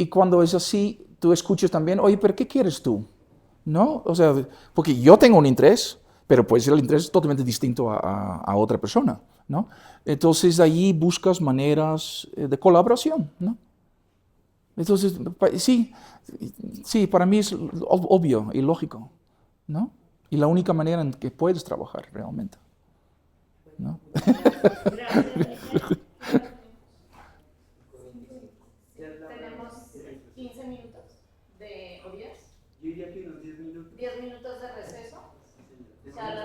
cuando es así, tú escuchas también, oye, ¿pero qué quieres tú? ¿No? O sea, porque yo tengo un interés, pero puede ser el interés totalmente distinto a otra persona, ¿no? Entonces, allí buscas maneras de colaboración, ¿no? Entonces, sí, para mí es obvio y lógico, ¿no? Y la única manera en que puedes trabajar realmente, ¿no? Gracias.